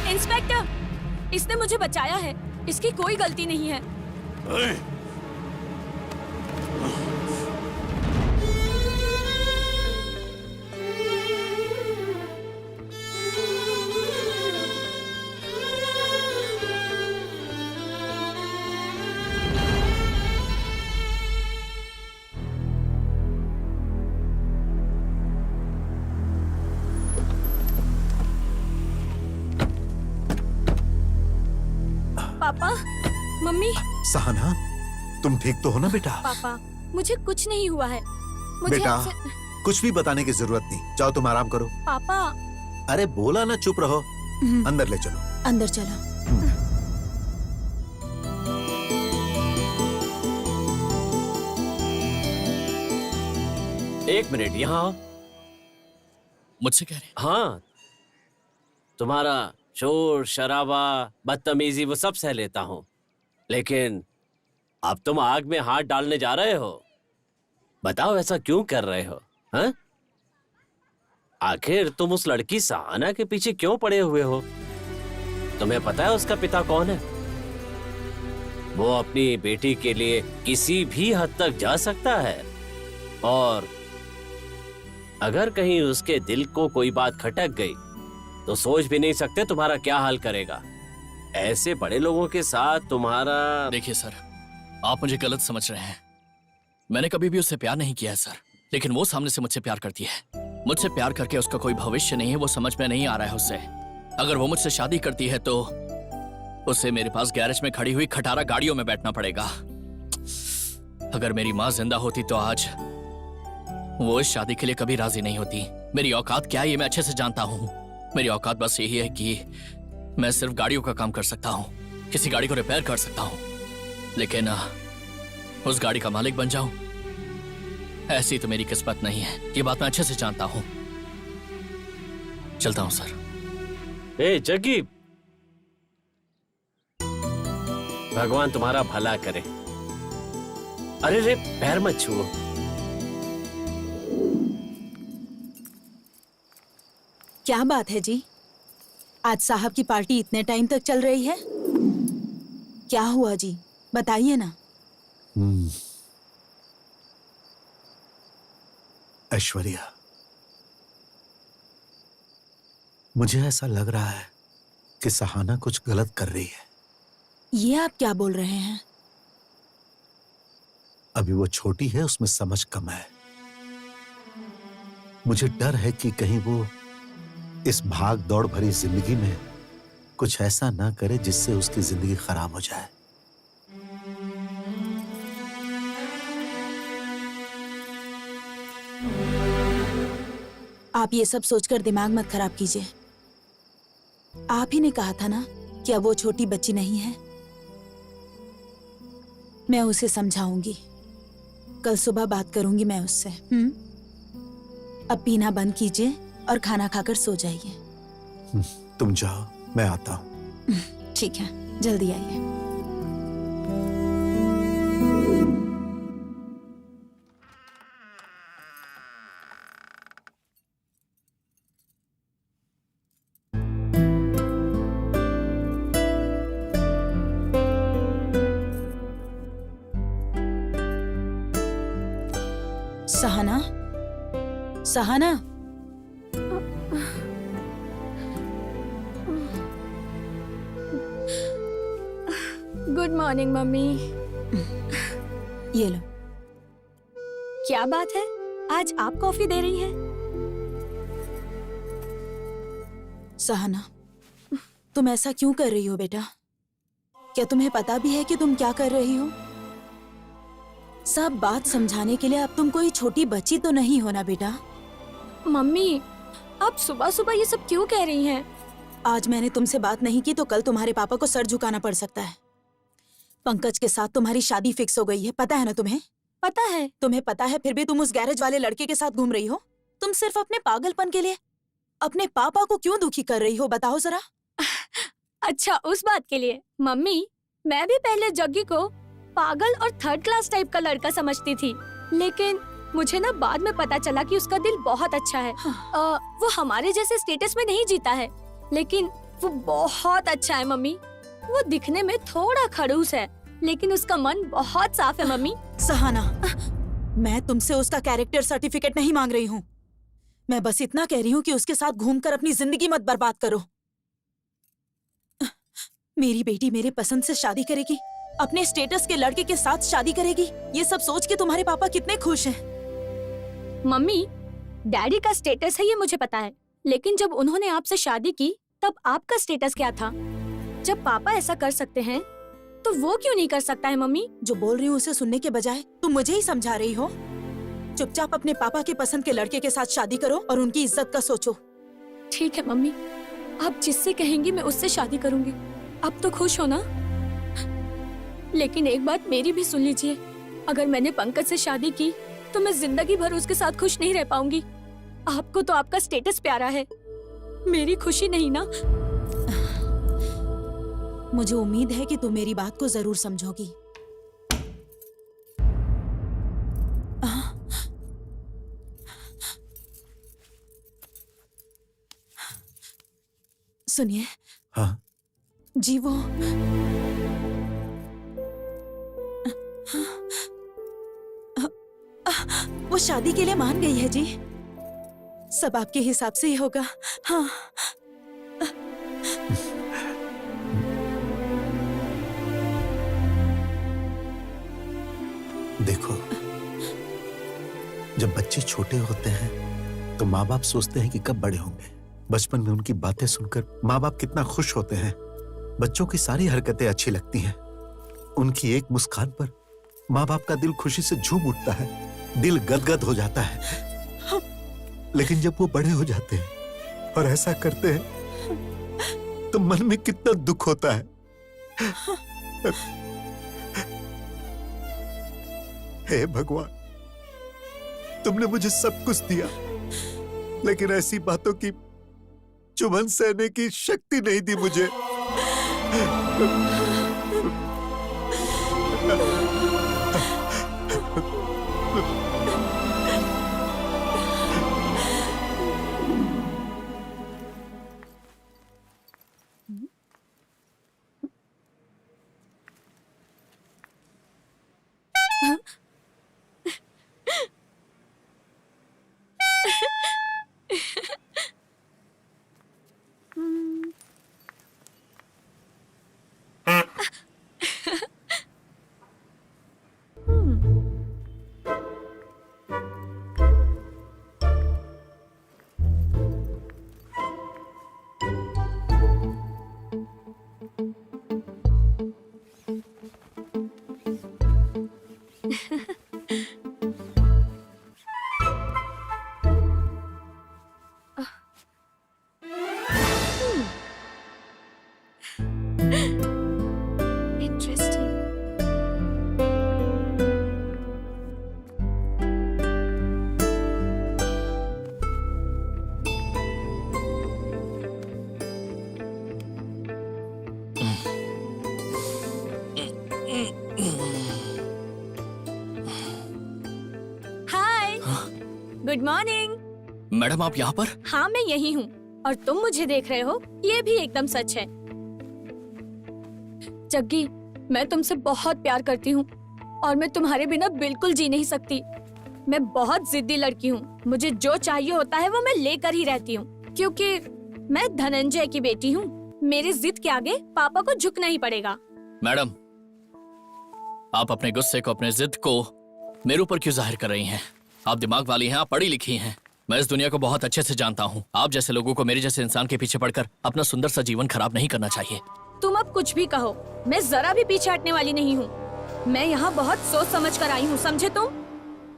इंस्पेक्टर, इसने मुझे बचाया है, इसकी कोई गलती नहीं है। पापा, मम्मी। सहाना, तुम ठीक तो हो ना बेटा? पापा, मुझे कुछ नहीं हुआ है। मुझे बेटा, आपसे- कुछ भी बताने की जरूरत नहीं, जाओ तुम आराम करो। पापा। अरे बोला ना, चुप रहो। अंदर ले चलो। अंदर चलो। एक मिनट, यहाँ आओ। मुझसे कह रहे? हाँ, तुम्हारा शोर शराबा बदतमीजी वो सब सह लेता हूँ, लेकिन अब तुम आग में हाथ डालने जा रहे हो। बताओ ऐसा क्यों कर रहे हो? हाँ? आखिर तुम उस लड़की सहाना के पीछे क्यों पड़े हुए हो? तुम्हें पता है उसका पिता कौन है? वो अपनी बेटी के लिए किसी भी हद तक जा सकता है, और अगर कहीं उसके दिल को कोई बात खटक गई तो सोच भी नहीं सकते तुम्हारा क्या हाल करेगा। ऐसे बड़े लोगों के साथ तुम्हारा। देखिए सर, आप मुझे गलत समझ रहे हैं। मैंने कभी भी उससे प्यार नहीं किया है सर, लेकिन वो सामने से मुझसे प्यार करती है। मुझसे प्यार करके उसका कोई भविष्य नहीं है, वो समझ में नहीं आ रहा है उससे। अगर वो मुझसे शादी करती है तो उसे मेरे पास गैरेज में खड़ी हुई खटारा गाड़ियों में बैठना पड़ेगा। अगर मेरी माँ जिंदा होती तो आज वो इस शादी के लिए कभी राजी नहीं होती। मेरी औकात क्या है ये मैं अच्छे से जानता हूँ। मेरी औकात बस यही है कि मैं सिर्फ गाड़ियों का काम कर सकता हूँ, किसी गाड़ी को रिपेयर कर सकता हूँ, लेकिन उस गाड़ी का मालिक बन जाऊं, ऐसी तो मेरी किस्मत नहीं है। ये बात मैं अच्छे से जानता हूँ। चलता हूँ सर। ए जग्गी, भगवान तुम्हारा भला करे। अरे रे, पैर मत छुओ। क्या बात है जी, आज साहब की पार्टी इतने टाइम तक चल रही है? क्या हुआ जी, बताइए ना। ऐश्वर्या, मुझे ऐसा लग रहा है कि सहाना कुछ गलत कर रही है। ये आप क्या बोल रहे हैं? अभी वो छोटी है, उसमें समझ कम है। मुझे डर है कि कहीं वो इस भाग दौड़ भरी जिंदगी में कुछ ऐसा ना करे जिससे उसकी जिंदगी खराब हो जाए। आप ये सब सोचकर दिमाग मत खराब कीजिए। आप ही ने कहा था ना कि अब वो छोटी बच्ची नहीं है। मैं उसे समझाऊंगी, कल सुबह बात करूंगी मैं उससे। अब पीना बंद कीजिए और खाना खाकर सो जाइए। तुम जाओ, मैं आता हूं। ठीक है, जल्दी आइए। Sahana, Sahana, good morning mummy. ये लो। क्या बात है, आज आप कॉफी दे रही हैं? सहना, तुम ऐसा क्यों कर रही हो बेटा? क्या तुम्हें पता भी है कि तुम क्या कर रही हो? सब बात समझाने के लिए अब तुम कोई छोटी बच्ची तो नहीं हो ना बेटा। मम्मी, आप सुबह सुबह ये सब क्यों कह रही हैं? आज मैंने तुमसे बात नहीं की तो कल तुम्हारे पापा को सर झुकाना पड़ सकता है। पंकज के साथ तुम्हारी शादी फिक्स हो गई है, पता है ना तुम्हें? पता है। तुम्हें पता है फिर भी तुम उस गैरेज वाले लड़के के साथ घूम रही हो। तुम सिर्फ अपने पागलपन के लिए अपने पापा को क्यों दुखी कर रही हो, बताओ जरा। अच्छा, उस बात के लिए। मम्मी, मैं भी पहले जग्गी को पागल और थर्ड क्लास टाइप का लड़का समझती थी, लेकिन मुझे ना बाद में पता चला कि उसका दिल बहुत अच्छा है। वो हमारे जैसे स्टेटस में नहीं जीता है, लेकिन वो बहुत अच्छा है मम्मी। वो दिखने में थोड़ा खड़ूस है, लेकिन उसका मन बहुत साफ है मम्मी। सहाना, मैं तुमसे उसका कैरेक्टर सर्टिफिकेट नहीं मांग रही हूँ। मैं बस इतना कह रही हूँ कि उसके साथ घूमकर अपनी जिंदगी मत बर्बाद करो। मेरी बेटी मेरे पसंद से शादी करेगी, अपने स्टेटस के लड़के के साथ शादी करेगी, ये सब सोच के तुम्हारे पापा कितने खुश हैं। मम्मी, डैडी का स्टेटस है ये मुझे पता है, लेकिन जब उन्होंने आपसे शादी की तब आपका स्टेटस क्या था? जब पापा ऐसा कर सकते हैं तो वो क्यों नहीं कर सकता है मम्मी? जो बोल रही हूँ उसे सुनने के बजाय तुम मुझे ही समझा रही हो। चुपचाप अपने पापा के पसंद के लड़के के साथ शादी करो और उनकी इज्जत का सोचो। ठीक है मम्मी, आप जिससे कहेंगी मैं उससे शादी करूंगी। अब तो खुश हो ना? लेकिन एक बात मेरी भी सुन लीजिए, अगर मैंने पंकज से शादी की तो मैं जिंदगी भर उसके साथ खुश नहीं रह पाऊंगी। आपको तो आपका स्टेटस प्यारा है, मेरी खुशी नहीं ना। मुझे उम्मीद है कि तुम मेरी बात को जरूर समझोगी। सुनिए। हाँ? जी, वो शादी के लिए मान गई है जी। सब आपके हिसाब से ही होगा। हाँ। देखो, जब बच्चे छोटे होते हैं तो माँ बाप सोचते हैं कि कब बड़े होंगे। बचपन में उनकी बातें सुनकर माँ बाप कितना खुश होते हैं। बच्चों की सारी हरकतें अच्छी लगती हैं। उनकी एक मुस्कान पर माँ बाप का दिल खुशी से झूम उठता है, दिल गदगद हो जाता है। लेकिन जब वो बड़े हो जाते हैं और ऐसा करते हैं तो मन में कितना दुख होता है। हे भगवान, तुमने मुझे सब कुछ दिया, लेकिन ऐसी बातों की चुभन सहने की शक्ति नहीं दी मुझे। Interesting. हाय, गुड मॉर्निंग। मैडम, आप यहाँ पर? हाँ, मैं यही हूँ और तुम मुझे देख रहे हो, ये भी एकदम सच है। जग्गी, मैं तुमसे बहुत प्यार करती हूँ और मैं तुम्हारे बिना बिल्कुल जी नहीं सकती। मैं बहुत जिद्दी लड़की हूँ, मुझे जो चाहिए होता है वो मैं लेकर ही रहती हूँ, क्योंकि मैं धनंजय की बेटी हूँ। मेरी जिद के आगे पापा को झुकना ही पड़ेगा। मैडम, आप अपने गुस्से को, अपने जिद को मेरे ऊपर क्यों जाहिर कर रही हैं? आप दिमाग वाली हैं, आप पढ़ी लिखी हैं। मैं इस दुनिया को बहुत अच्छे से जानता हूँ। आप जैसे लोगों को मेरे जैसे इंसान के पीछे पड़कर अपना सुंदर सा जीवन खराब नहीं करना चाहिए। तुम अब कुछ भी कहो, मैं जरा भी पीछे हटने वाली नहीं हूँ। मैं यहाँ बहुत सोच समझ कर आई हूँ, समझे तुम?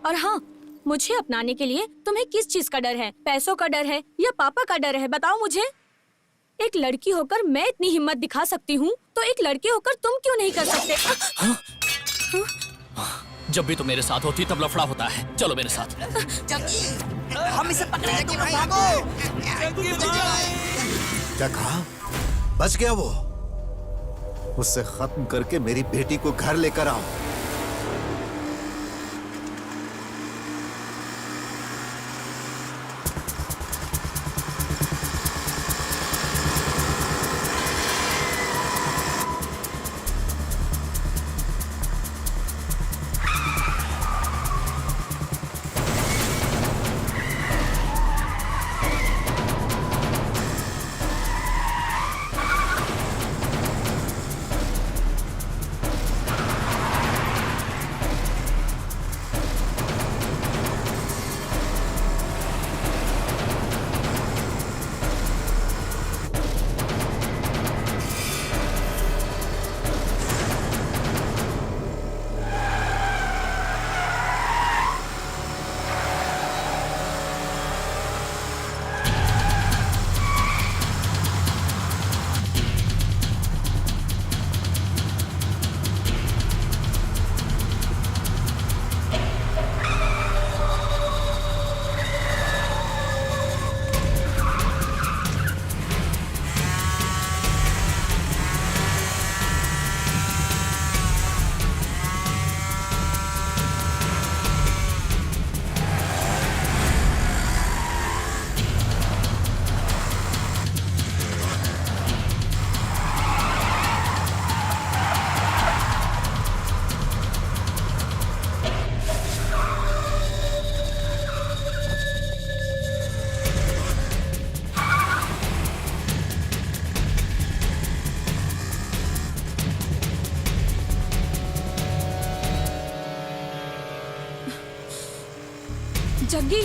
और हाँ, मुझे अपनाने के लिए तुम्हें किस चीज का डर है? पैसों का डर है या पापा का डर है? बताओ मुझे। एक लड़की होकर मैं इतनी हिम्मत दिखा सकती हूँ, तो एक लड़की होकर तुम क्यों नहीं कर सकते? जब भी तुम मेरे साथ होती तब लफड़ा होता है। चलो मेरे साथ। हम इसे पकड़ेंगे, तुम लोग भागो। क्या कहा? बच गया वो? उससे खत्म करके मेरी बेटी को घर लेकर आओ। जग्गी,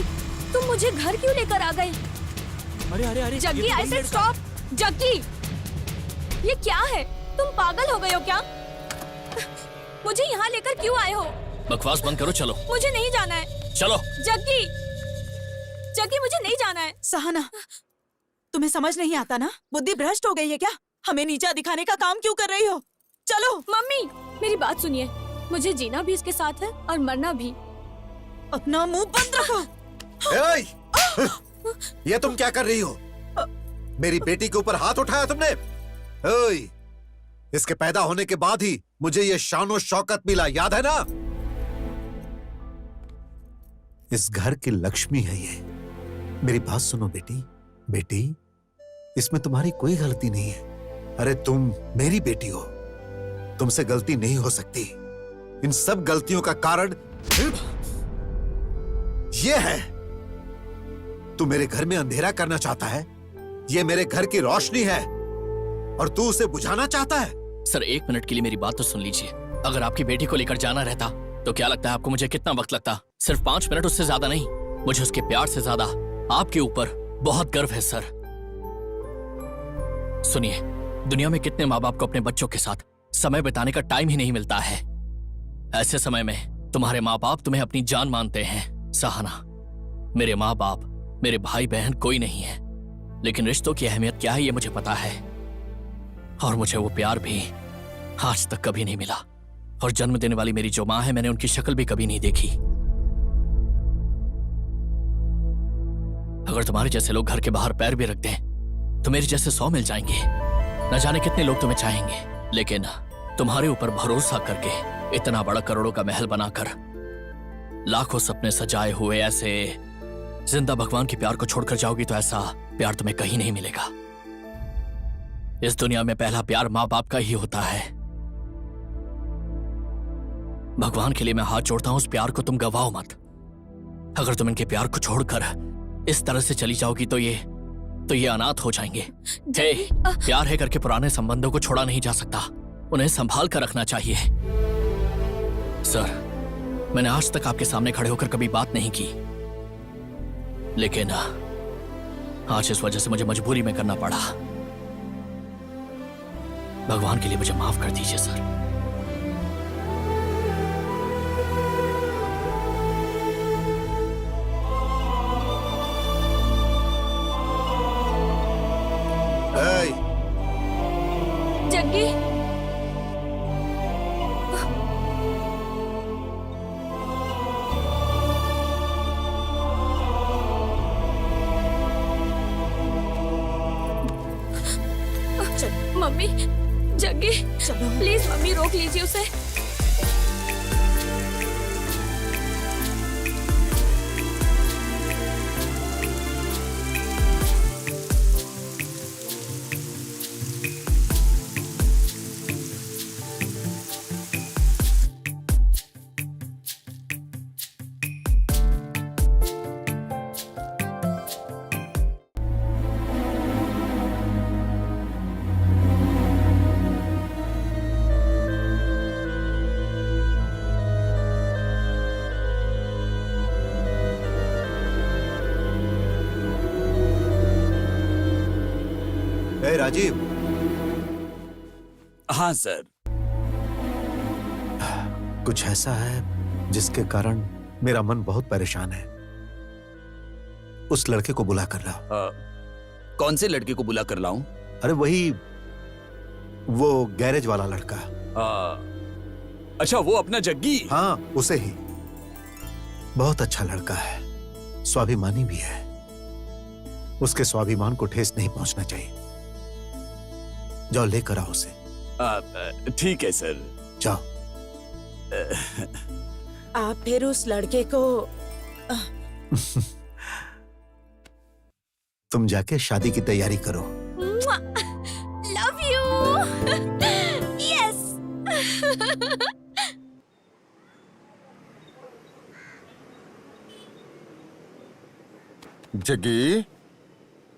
तुम मुझे घर क्यों लेकर आ गए? अरे अरे अरे Jaggi, I said stop. Jaggi, ये क्या है? तुम पागल हो गए हो क्या? मुझे यहाँ लेकर क्यों आए हो? बकवास बंद करो, चलो। मुझे नहीं जाना है। चलो। जग्गी, जग्गी, मुझे नहीं जाना है। सहना, तुम्हें समझ नहीं आता ना? बुद्धि भ्रष्ट हो गई है क्या? हमें नीचा दिखाने का काम क्यों कर रही हो? चलो। मम्मी, मेरी बात सुनिए। मुझे जीना भी इसके साथ है और मरना भी। अपना मुंह बंद रखो। ये तुम क्या कर रही हो? मेरी बेटी के ऊपर हाथ उठाया तुमने? ओए, इसके पैदा होने के बाद ही मुझे ये शान शौकत मिला, याद है ना? इस घर की लक्ष्मी है ये। मेरी बात सुनो बेटी। बेटी, इसमें तुम्हारी कोई गलती नहीं है। अरे तुम मेरी बेटी हो, तुमसे गलती नहीं हो सकती। इन सब गलतियों का कारण ये है। तू मेरे घर में अंधेरा करना चाहता है। ये मेरे घर की रोशनी है और तू उसे बुझाना चाहता है। सर, 1 मिनट के लिए मेरी बात तो सुन लीजिए। अगर आपकी बेटी को लेकर जाना रहता तो क्या लगता है आपको मुझे कितना वक्त लगता? सिर्फ 5 मिनट, उससे ज्यादा नहीं। मुझे उसके प्यार से ज्यादा आपके ऊपर बहुत गर्व है सर। सुनिए, दुनिया में कितने माँ बाप को अपने बच्चों के साथ समय बिताने का टाइम ही नहीं मिलता है। ऐसे समय में तुम्हारे माँ बाप तुम्हें अपनी जान मानते हैं। सहाना, मेरे माँ बाप, मेरे भाई बहन कोई नहीं है, लेकिन रिश्तों की अहमियत क्या है ये मुझे पता है। और मुझे वो प्यार भी आज तक कभी नहीं मिला। और जन्म देने वाली मेरी जो माँ है, मैंने उनकी शक्ल भी कभी नहीं देखी। अगर तुम्हारे जैसे लोग घर के बाहर पैर भी रख दें तो मेरे जैसे 100 मिल जाएंगे। न जाने कितने लोग तुम्हें चाहेंगे, लेकिन तुम्हारे ऊपर भरोसा करके इतना बड़ा करोड़ों का महल बनाकर लाखों सपने सजाए हुए ऐसे जिंदा भगवान के प्यार को छोड़कर जाओगी तो ऐसा प्यार तुम्हें कहीं नहीं मिलेगा। इस दुनिया में पहला प्यार माँ बाप का ही होता है। भगवान के लिए मैं हाथ जोड़ता हूं, उस प्यार को तुम गवाओ मत। अगर तुम इनके प्यार को छोड़कर इस तरह से चली जाओगी तो ये अनाथ हो जाएंगे। हे, प्यार है करके पुराने संबंधों को छोड़ा नहीं जा सकता, उन्हें संभाल कर रखना चाहिए। सर, मैंने आज तक आपके सामने खड़े होकर कभी बात नहीं की, लेकिन आज इस वजह से मुझे मजबूरी में करना पड़ा। भगवान के लिए मुझे माफ कर दीजिए सर। जग्गी, मम्मी, जग्गी, चलो प्लीज मम्मी रोक लीजिए उसे। ए राजीव, हाँ सर। कुछ ऐसा है जिसके कारण मेरा मन बहुत परेशान है। उस लड़के को बुला कर लाओ। कौन से लड़के को बुला कर लाऊं? अरे वही, वो गैरेज वाला लड़का। अच्छा, वो अपना जग्गी? हाँ, उसे ही। बहुत अच्छा लड़का है, स्वाभिमानी भी है। उसके स्वाभिमान को ठेस नहीं पहुंचना चाहिए। जाओ लेकर आओ उसे। ठीक है सर। जाओ। आप फिर उस लड़के को तुम जाके शादी की तैयारी करो। Love you. Yes. Jaggi,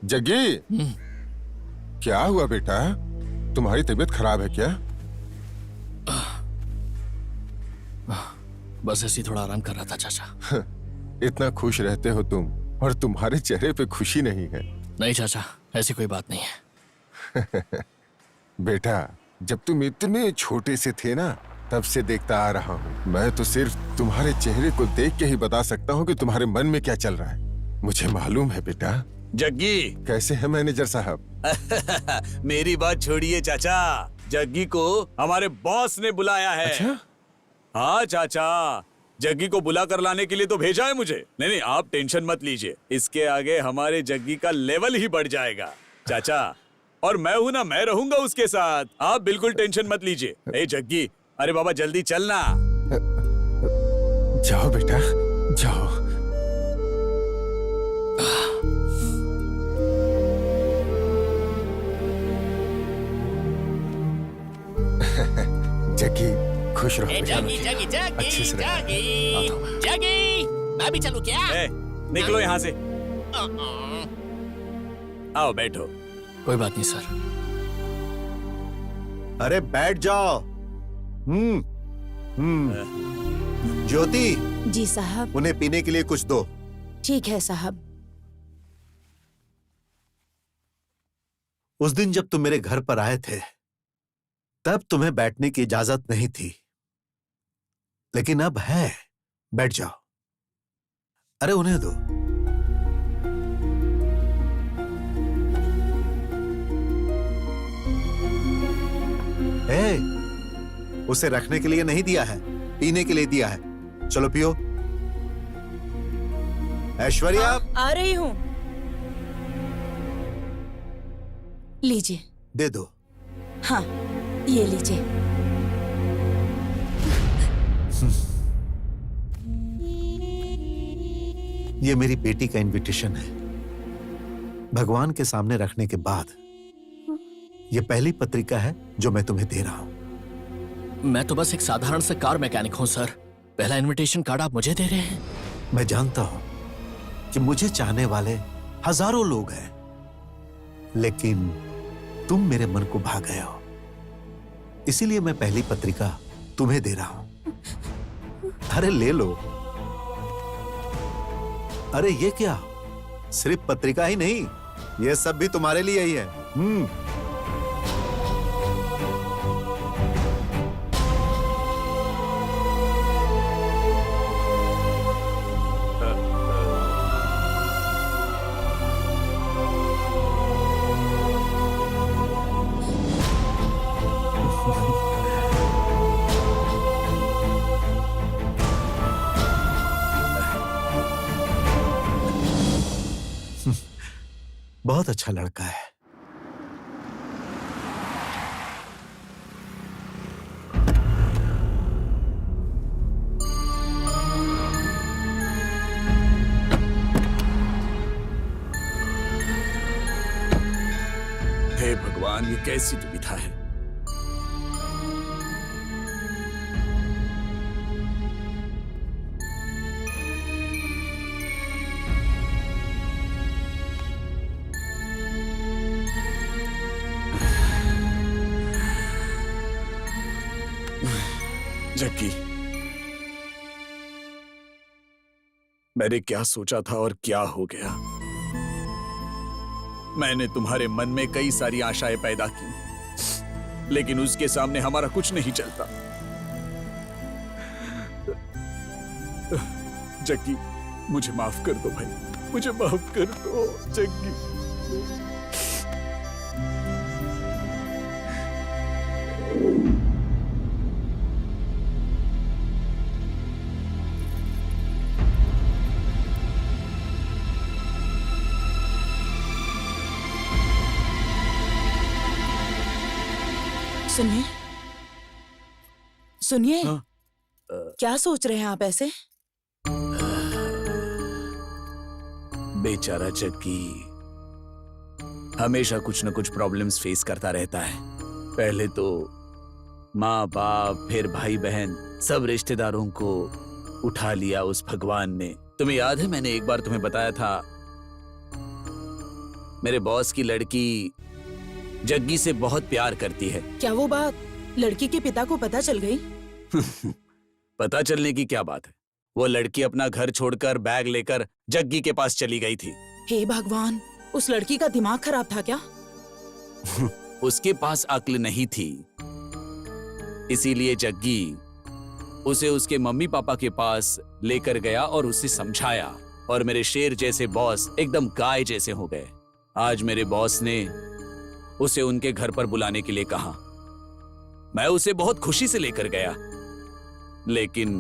Jaggi, क्या हुआ बेटा? तुम्हारी तबीयत खराब है क्या? बस ऐसे ही थोड़ा आराम कर रहा था चाचा। इतना खुश रहते हो तुम, और तुम्हारे चेहरे पे खुशी नहीं है। नहीं चाचा, ऐसी कोई बात नहीं है। बेटा, जब तुम इतने छोटे से थे ना, तब से देखता आ रहा हूँ। मैं तो सिर्फ तुम्हारे चेहरे को देख के ही बता सकता हूँ कि तुम्हारे मन में क्या चल रहा है। मुझे मालूम है बेटा। जग्गी, कैसे है मैनेजर साहब? मेरी बात छोड़िए चाचा, जग्गी को हमारे बॉस ने बुलाया है। अच्छा? हाँ चाचा, जग्गी को बुला कर लाने के लिए तो भेजा है मुझे। नहीं नहीं, आप टेंशन मत लीजिए, इसके आगे हमारे जग्गी का लेवल ही बढ़ जाएगा चाचा। और मैं हूं ना, मैं रहूंगा उसके साथ, आप बिल्कुल टेंशन मत लीजिए। ए जग्गी, अरे बाबा जल्दी चलना। जाओ बेटा, जाओ। जग्गी, खुश रहो। जगी जगी जगी अच्छे से रहना। जगी जगी, मैं भी चलूं क्या? ए, निकलो यहाँ से। आओ बैठो। कोई बात नहीं सर। अरे बैठ जाओ। ज्योति, जी साहब। उन्हें पीने के लिए कुछ दो। ठीक है साहब। उस दिन जब तुम मेरे घर पर आए थे, तब तुम्हें बैठने की इजाजत नहीं थी, लेकिन अब है। बैठ जाओ। अरे उन्हें दो। उसे रखने के लिए नहीं दिया है, पीने के लिए दिया है। चलो पियो। ऐश्वर्या, आ रही हूँ। लीजिए। दे दो। हाँ, ये लीजिए। ये मेरी बेटी का इनविटेशन है। भगवान के सामने रखने के बाद ये पहली पत्रिका है जो मैं तुम्हें दे रहा हूं। मैं तो बस एक साधारण सा कार मैकेनिक हूँ सर। पहला इनविटेशन कार्ड आप मुझे दे रहे हैं? मैं जानता हूं कि मुझे चाहने वाले हजारों लोग हैं, लेकिन तुम मेरे मन को भा गए हो, इसीलिए मैं पहली पत्रिका तुम्हें दे रहा हूं। अरे ले लो। अरे ये क्या, सिर्फ पत्रिका ही नहीं, ये सब भी तुम्हारे लिए ही है। बहुत अच्छा लड़का है। हे भगवान, ये कैसी दुविधा है। जग्गी, मैंने क्या सोचा था और क्या हो गया। मैंने तुम्हारे मन में कई सारी आशाएं पैदा की, लेकिन उसके सामने हमारा कुछ नहीं चलता। जग्गी, मुझे माफ कर दो भाई, मुझे माफ कर दो जग्गी। सुनिए, सुनिए, हाँ? क्या सोच रहे हैं आप ऐसे? बेचारा जग्गी हमेशा कुछ न कुछ प्रॉब्लम्स फेस करता रहता है। पहले तो माँ बाप, फिर भाई बहन, सब रिश्तेदारों को उठा लिया उस भगवान ने। तुम्हें याद है, मैंने एक बार तुम्हें बताया था मेरे बॉस की लड़की जग्गी से बहुत प्यार करती है। क्या वो बात लड़की के पिता को पता चल गई? पता चलने की क्या बात है, वो लड़की अपना घर छोड़कर बैग लेकर जग्गी के पास चली गई थी। हे भगवान, उस लड़की का दिमाग खराब था क्या? उसके पास अक्ल नहीं थी, इसीलिए जग्गी उसे उसके मम्मी पापा के पास लेकर गया और उसे समझाया, और मेरे शेर जैसे बॉस एकदम गाय जैसे हो गए। आज मेरे बॉस ने उसे उनके घर पर बुलाने के लिए कहा। मैं उसे बहुत खुशी से लेकर गया, लेकिन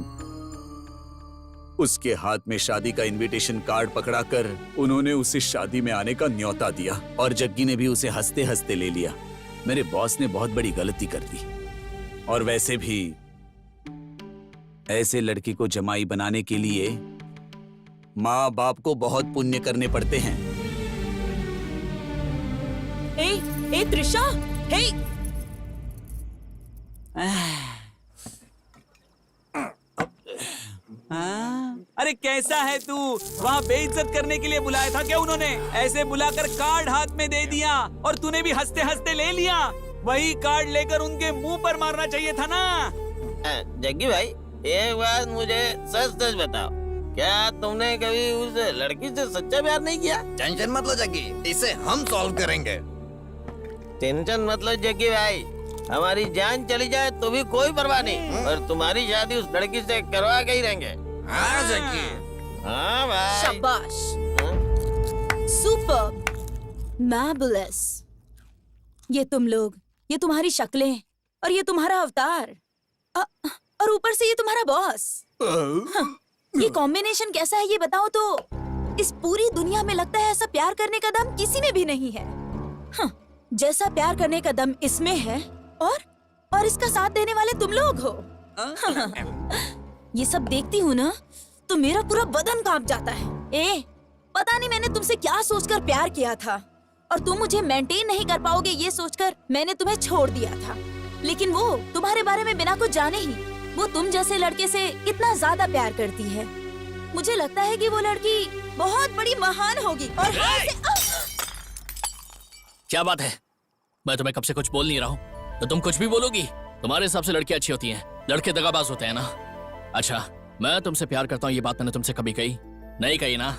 उसके हाथ में शादी का इनविटेशन कार्ड पकड़ाकर उन्होंने उसे शादी में आने का न्योता दिया, और जग्गी ने भी उसे हंसते हंसते ले लिया। मेरे बॉस ने बहुत बड़ी गलती कर दी, और वैसे भी ऐसे लड़की को जमाई बनाने के लिए माँ बाप को बहुत पुण्य करने पड़ते हैं। ए त्रिशा, हे! अरे कैसा है तू? वहाँ बेइज्जत करने के लिए बुलाया था क्या उन्होंने? ऐसे बुलाकर कार्ड हाथ में दे दिया और तूने भी हंसते हंसते ले लिया। वही कार्ड लेकर उनके मुंह पर मारना चाहिए था ना। जग्गी भाई, एक बात मुझे सच सच बताओ, क्या तुमने कभी उस लड़की से सच्चा प्यार नहीं किया? टेंशन मत लो जग्गी, इसे हम सॉल्व करेंगे। टेंशन मत लो जग्गी भाई, हमारी जान चली जाए तो भी कोई परवाह नहीं, और तुम्हारी शादी उस लड़की से करवा के ही रहेंगे। हाँ जग्गी। हाँ भाई। शाबाश, सुपर, मैर्वेलस। ये तुम लोग, ये तुम्हारी शक्लें और ये तुम्हारा अवतार, और ऊपर से ये तुम्हारा बॉस। ये कॉम्बिनेशन कैसा है ये बताओ तो। इस पूरी दुनिया में लगता है ऐसा प्यार करने का दम किसी में भी नहीं है। जैसा प्यार करने का दम इसमें है, और इसका साथ देने वाले तुम लोग हो। ये सब देखती हूँ ना तो मेरा पूरा बदन कांप जाता है। पता नहीं मैंने तुमसे क्या सोचकर प्यार किया था, और तुम मुझे मेंटेन नहीं कर पाओगे ये सोचकर मैंने तुम्हें छोड़ दिया था। लेकिन वो तुम्हारे बारे में बिना कुछ जाने ही वो तुम जैसे लड़के से कितना ज्यादा प्यार करती है। मुझे लगता है कि वो लड़की बहुत बड़ी महान होगी। और क्या बात है? मैं तुम्हें कब से कुछ बोल नहीं रहा हूँ तो तुम कुछ भी बोलोगी? तुम्हारे हिसाब से लड़कियां अच्छी होती हैं, लड़के दगाबाज होते हैं ना? अच्छा, मैं तुमसे प्यार करता हूँ ये बात मैंने तुमसे कभी कही नहीं कही ना?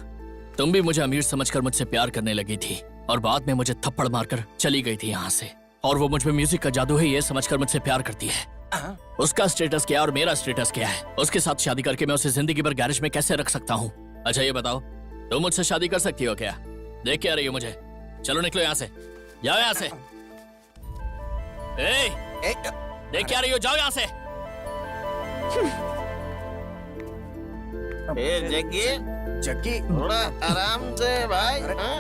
तुम भी मुझे अमीर समझकर मुझसे प्यार करने लगी थी और बाद में मुझे थप्पड़ मारकर चली गई थी यहाँ से। और वो मुझ में म्यूजिक का जादू है ये समझकर मुझसे प्यार करती है। उसका स्टेटस क्या है और मेरा स्टेटस क्या है? उसके साथ शादी करके मैं उसे जिंदगी भर गैरेज में कैसे रख सकता हूँ? अच्छा ये बताओ, तुम मुझसे शादी कर सकती हो क्या? देख क्या रही हो मुझे? चलो निकलो यहाँ से, जाओ यहाँ से। देख क्या रही हो, जाओ यहाँ से। जग्गी जग्गी थोड़ा आराम से भाई। हाँ?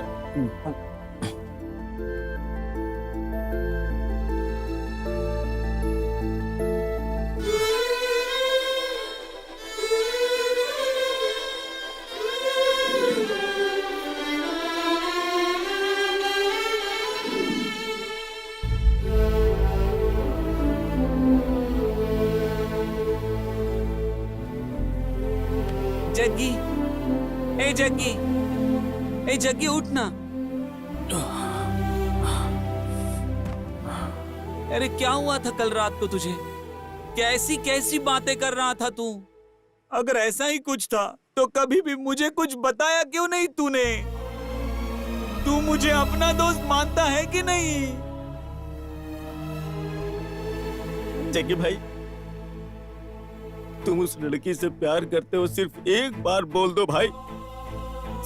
जग्गी, ए जग्गी, ए जग्गी उठ ना। अरे क्या हुआ था कल रात को तुझे? कैसी कैसी बातें कर रहा था तू? अगर ऐसा ही कुछ था तो कभी भी मुझे कुछ बताया क्यों नहीं तूने? तू मुझे अपना दोस्त मानता है कि नहीं? जग्गी भाई, तुम उस लड़की से प्यार करते हो सिर्फ एक बार बोल दो भाई।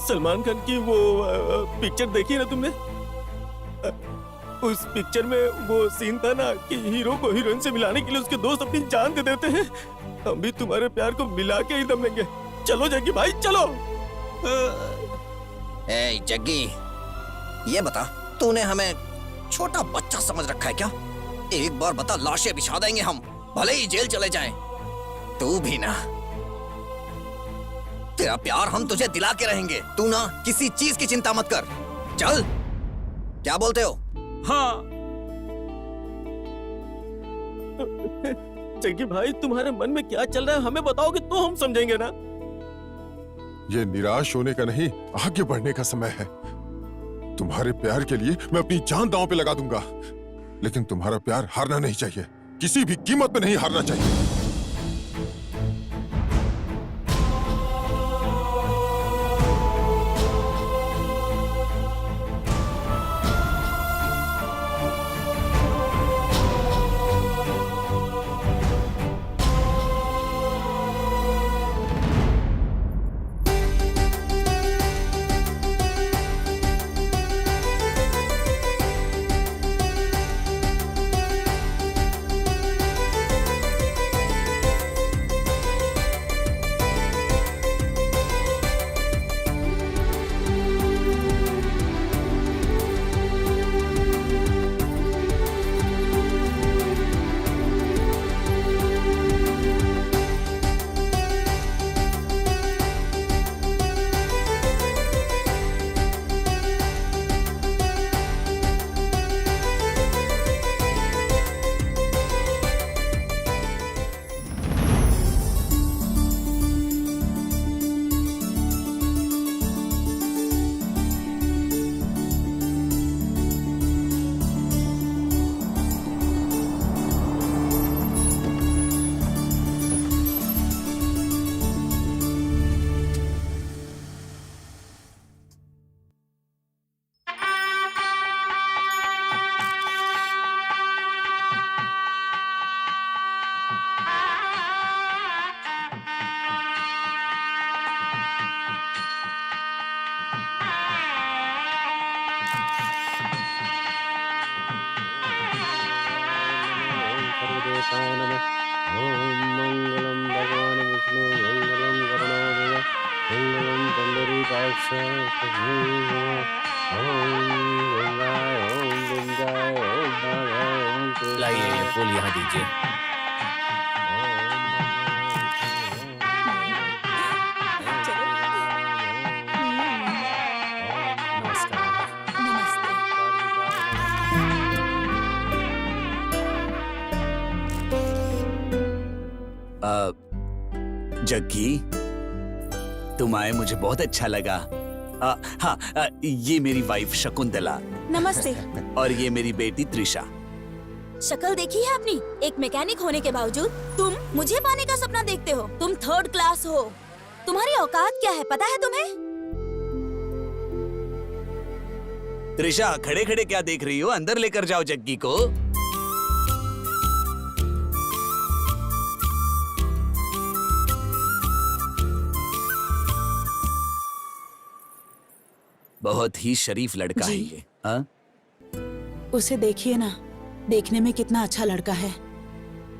सलमान खान की वो पिक्चर देखी ना तुमने? उस पिक्चर में वो सीन था ना कि हीरो को हीरोइन से मिलाने के लिए उसके दोस्त अपनी जान दे देते हैं। हम भी तुम्हारे प्यार को मिला के ही दम लेंगे। चलो जग्गी भाई चलो। ए जग्गी, ये बता, तूने हमें छोटा बच्चा समझ रखा है क्या? एक बार बता, लाशें बिछा देंगे हम, भले ही जेल चले जाएं। तू भी ना, तेरा प्यार हम तुझे दिला के रहेंगे। तू ना किसी चीज की चिंता मत कर। चल, क्या बोलते हो? हाँ। जग्गी भाई, तुम्हारे मन में क्या चल रहा है हमें बताओगे तो हम समझेंगे ना। ये निराश होने का नहीं, आगे बढ़ने का समय है। तुम्हारे प्यार के लिए मैं अपनी जान दांव पे लगा दूंगा, लेकिन तुम्हारा प्यार हारना नहीं चाहिए, किसी भी कीमत पे नहीं हारना चाहिए। लाइए ये फूल यहाँ दीजिए। जग्गी, तुम आए मुझे बहुत अच्छा लगा। हाँ, ये मेरी वाइफ शकुंतला नमस्ते। और ये मेरी बेटी त्रिशा। शक्ल देखी है अपनी? एक मैकेनिक होने के बावजूद तुम मुझे पाने का सपना देखते हो। तुम 3rd क्लास हो। तुम्हारी औकात क्या है पता है तुम्हें? त्रिशा, खड़े खड़े क्या देख रही हो? अंदर लेकर जाओ जग्गी को। बहुत ही शरीफ लड़का है ये। हाँ? उसे देखिए ना, देखने में कितना अच्छा लड़का है।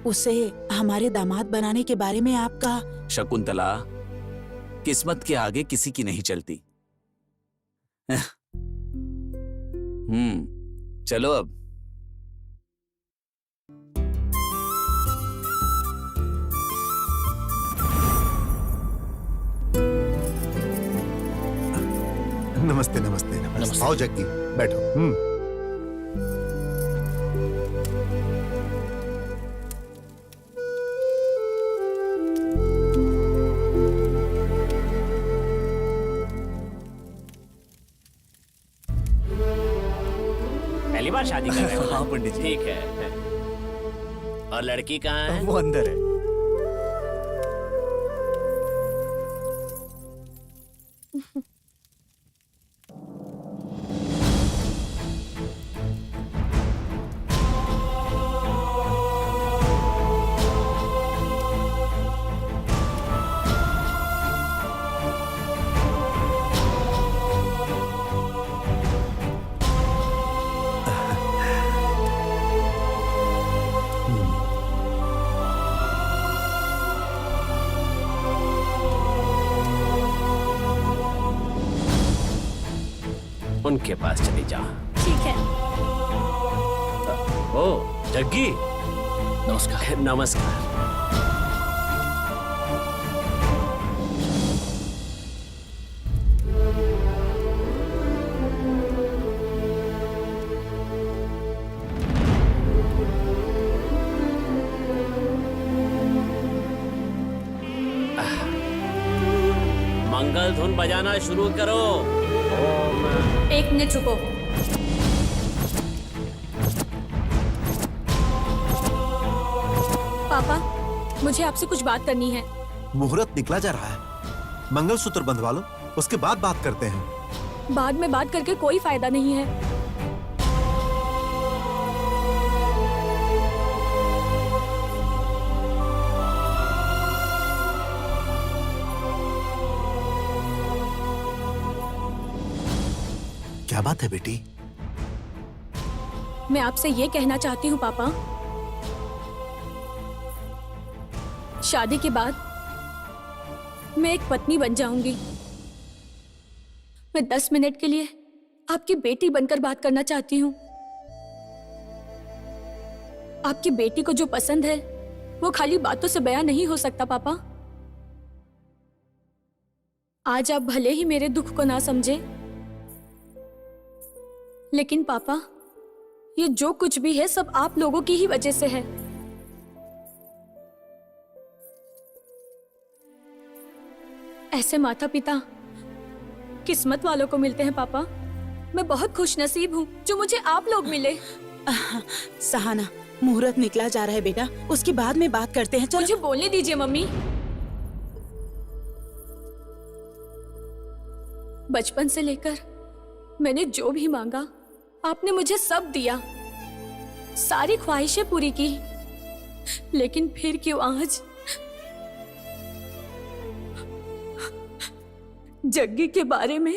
उसे हमारे दामाद बनाने के बारे में आपका। शकुंतला, किस्मत के आगे किसी की नहीं चलती। चलो अब। नमस्ते नमस्ते नमस्ते। आओ जग्गी, बैठो। पहली बार शादी कर रहे हो? हाँ पंडित जी। ठीक है। और लड़की कहाँ है? वो अंदर है। उनके पास चली जाओ। ठीक है। ओ जग्गी, नमस्कार। नमस्कार। मंगल धुन बजाना शुरू करो। एक मिनट रुको। पापा, मुझे आपसे कुछ बात करनी है। मुहूर्त निकला जा रहा है, मंगलसूत्र बंधवा लो, उसके बाद बात करते हैं। बाद में बात करके कोई फायदा नहीं है। क्या बात है बेटी? मैं आपसे ये कहना चाहती हूँ पापा, शादी के बाद मैं एक पत्नी बन जाऊंगी। मैं 10 मिनट के लिए आपकी बेटी बनकर बात करना चाहती हूँ। आपकी बेटी को जो पसंद है वो खाली बातों से बयां नहीं हो सकता पापा। आज आप भले ही मेरे दुख को ना समझे, लेकिन पापा ये जो कुछ भी है सब आप लोगों की ही वजह से है। ऐसे माता पिता किस्मत वालों को मिलते हैं पापा। मैं बहुत खुश नसीब हूँ जो मुझे आप लोग मिले। सहाना, मुहूर्त निकला जा रहा है बेटा, उसके बाद में बात करते हैं। चलो। मुझे बोलने दीजिए मम्मी। बचपन से लेकर मैंने जो भी मांगा आपने मुझे सब दिया, सारी ख्वाहिशें पूरी की, लेकिन फिर क्यों आज जग्गी के बारे में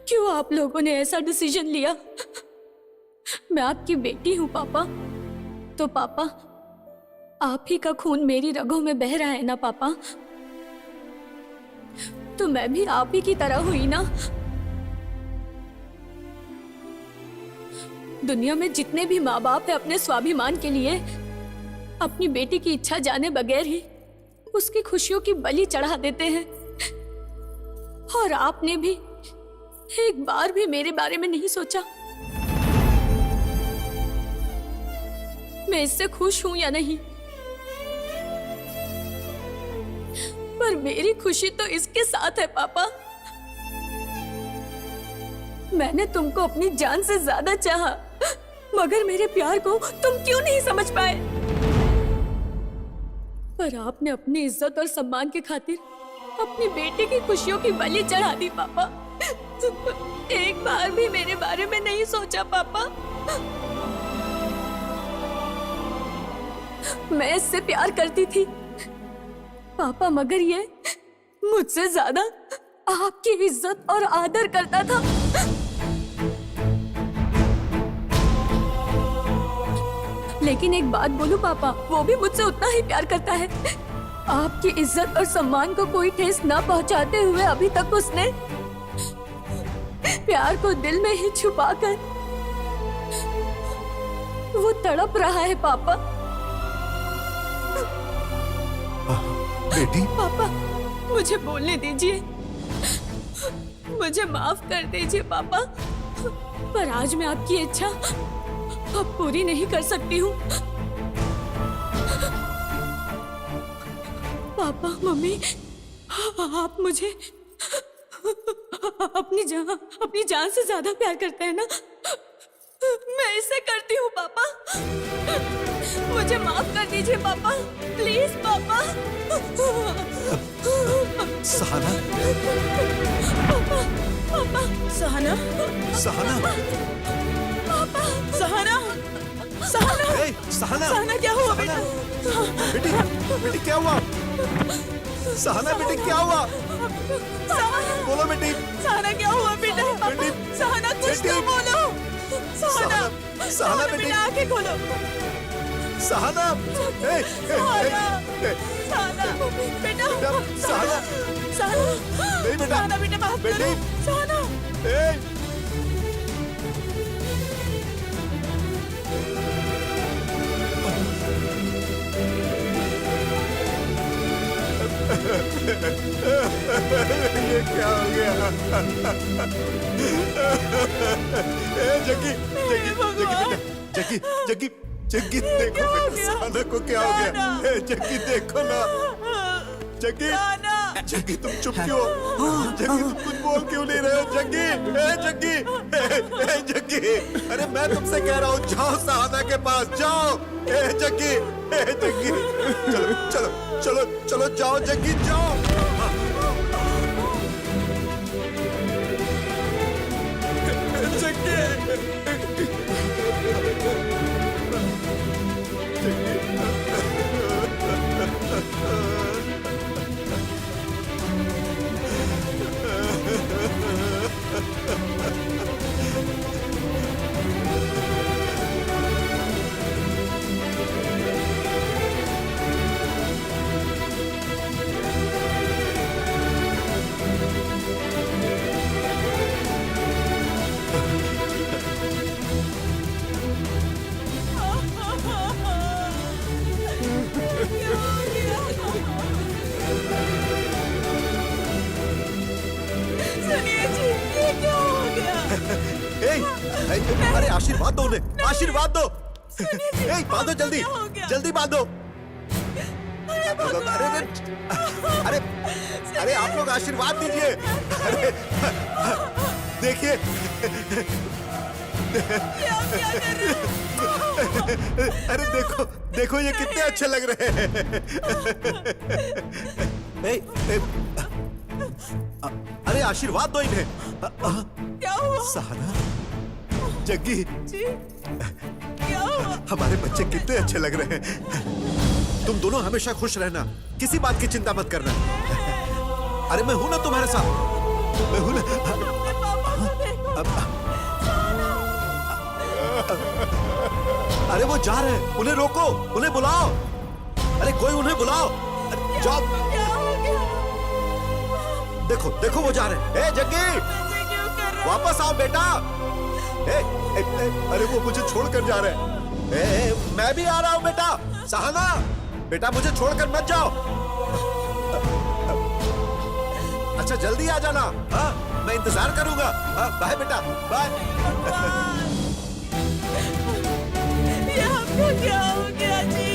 क्यों आप लोगों ने ऐसा डिसीजन लिया? मैं आपकी बेटी हूं पापा, तो पापा आप ही का खून मेरी रगों में बह रहा है ना पापा, तो मैं भी आप ही की तरह हुई ना। दुनिया में जितने भी माँ बाप है अपने स्वाभिमान के लिए अपनी बेटी की इच्छा जाने बगैर ही उसकी खुशियों की बलि चढ़ा देते हैं, और आपने भी एक बार भी मेरे बारे में नहीं सोचा मैं इससे खुश हूं या नहीं। पर मेरी खुशी तो इसके साथ है पापा। मैंने तुमको अपनी जान से ज्यादा चाहा, मगर मेरे प्यार को तुम क्यों नहीं समझ पाए? पर आपने अपनी इज्जत और सम्मान की खातिर अपनी बेटे की खुशियों की बलि चढ़ा दी पापा। एक बार भी मेरे बारे में नहीं सोचा पापा। मैं इससे प्यार करती थी पापा, मगर ये मुझसे ज्यादा आपकी इज्जत और आदर करता था। लेकिन एक बात बोलूं पापा, वो भी मुझसे उतना ही प्यार करता है। आपकी इज्जत और सम्मान को कोई ठेस न पहुंचाते हुए अभी तक उसने प्यार को दिल में ही छुपाकर वो तड़प रहा है पापा। बेटी, पापा मुझे बोलने दीजिए, मुझे माफ कर दीजिए पापा, पर आज मैं आपकी इच्छा अब पूरी नहीं कर सकती हूँ। पापा मम्मी, आप मुझे अपनी जान से ज्यादा प्यार करते हैं ना? मैं इसे करती हूँ पापा, मुझे माफ कर दीजिए पापा, प्लीज पापा। सहाना, पापा, पापा, सहाना, सहाना, पापा, सहाना, सहाना, ए, सहाना, सहाना क्या हुआ बेटा? बेटी, बेटी क्या हुआ? सहाना बेटी क्या हुआ? बोलो बेटी। सहाना क्या हुआ बेटा? बेटी, सहाना कुछ तो बोलो। सहाना, सहाना बेटी, बेटा आंखें खोलो। सहाना, ए, सहाना, ए, सहाना, बेटा, सहाना, सहाना, नहीं बेटा, सहाना बेटा बात बेटी, करो। सहाना, ए, ये क्या हो गया? ए, जग्गी, जग्गी, जग्गी, जग्गी, जग्गी, देखो बेटा, सहाना को क्या हो गया? ए, जग्गी देखो ना, जग्गी, जग्गी तुम चुप क्यों? जग्गी तुम कुछ बोल क्यों नहीं रहे हो? जग्गी, ए जग्गी, ए जग्गी, अरे मैं तुमसे कह रहा हूँ जाओ सहाना के पास जाओ। ए जग्गी, ए जग्गी, चलो चलो चलो चलो जाओ जग्गी जाओ। अरे आशीर्वाद दो उन्हें, आशीर्वाद दो। बांधो जल्दी, जल्दी बांधो। अरे अरे अरे आप लोग आशीर्वाद दीजिए। अरे देखिए, अरे देखो देखो ये कितने अच्छे लग रहे हैं। अरे आशीर्वाद दो इन्हें। क्या हुआ? सहाना, जग्गी, क्या हुआ? हमारे बच्चे कितने अच्छे लग रहे हैं। तुम दोनों हमेशा खुश रहना, किसी बात की चिंता मत करना। अरे मैं हूं ना तुम्हारे साथ, मैं हूं ना। अरे वो जा रहे हैं, उन्हें रोको, उन्हें बुलाओ। अरे कोई उन्हें बुलाओ, जाओ। देखो देखो वो जा रहे हैं। ए जग्गी, वापस आओ बेटा। अरे वो मुझे छोड़कर जा रहे हैं। मैं भी आ रहा हूँ बेटा। सहाना बेटा, मुझे छोड़कर मत जाओ। अच्छा जल्दी आ जाना। हाँ मैं इंतजार करूंगा। हाँ बाय बेटा, बाय। ये हमको क्या हो गया जी?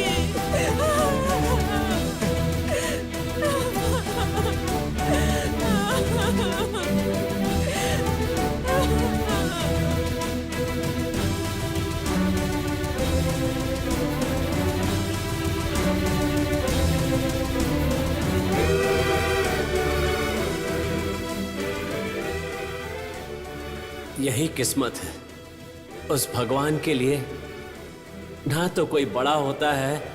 यही किस्मत है। उस भगवान के लिए ना तो कोई बड़ा होता है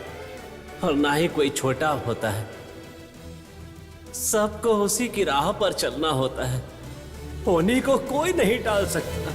और ना ही कोई छोटा होता है। सबको उसी की राह पर चलना होता है। उन्हीं को कोई नहीं टाल सकता।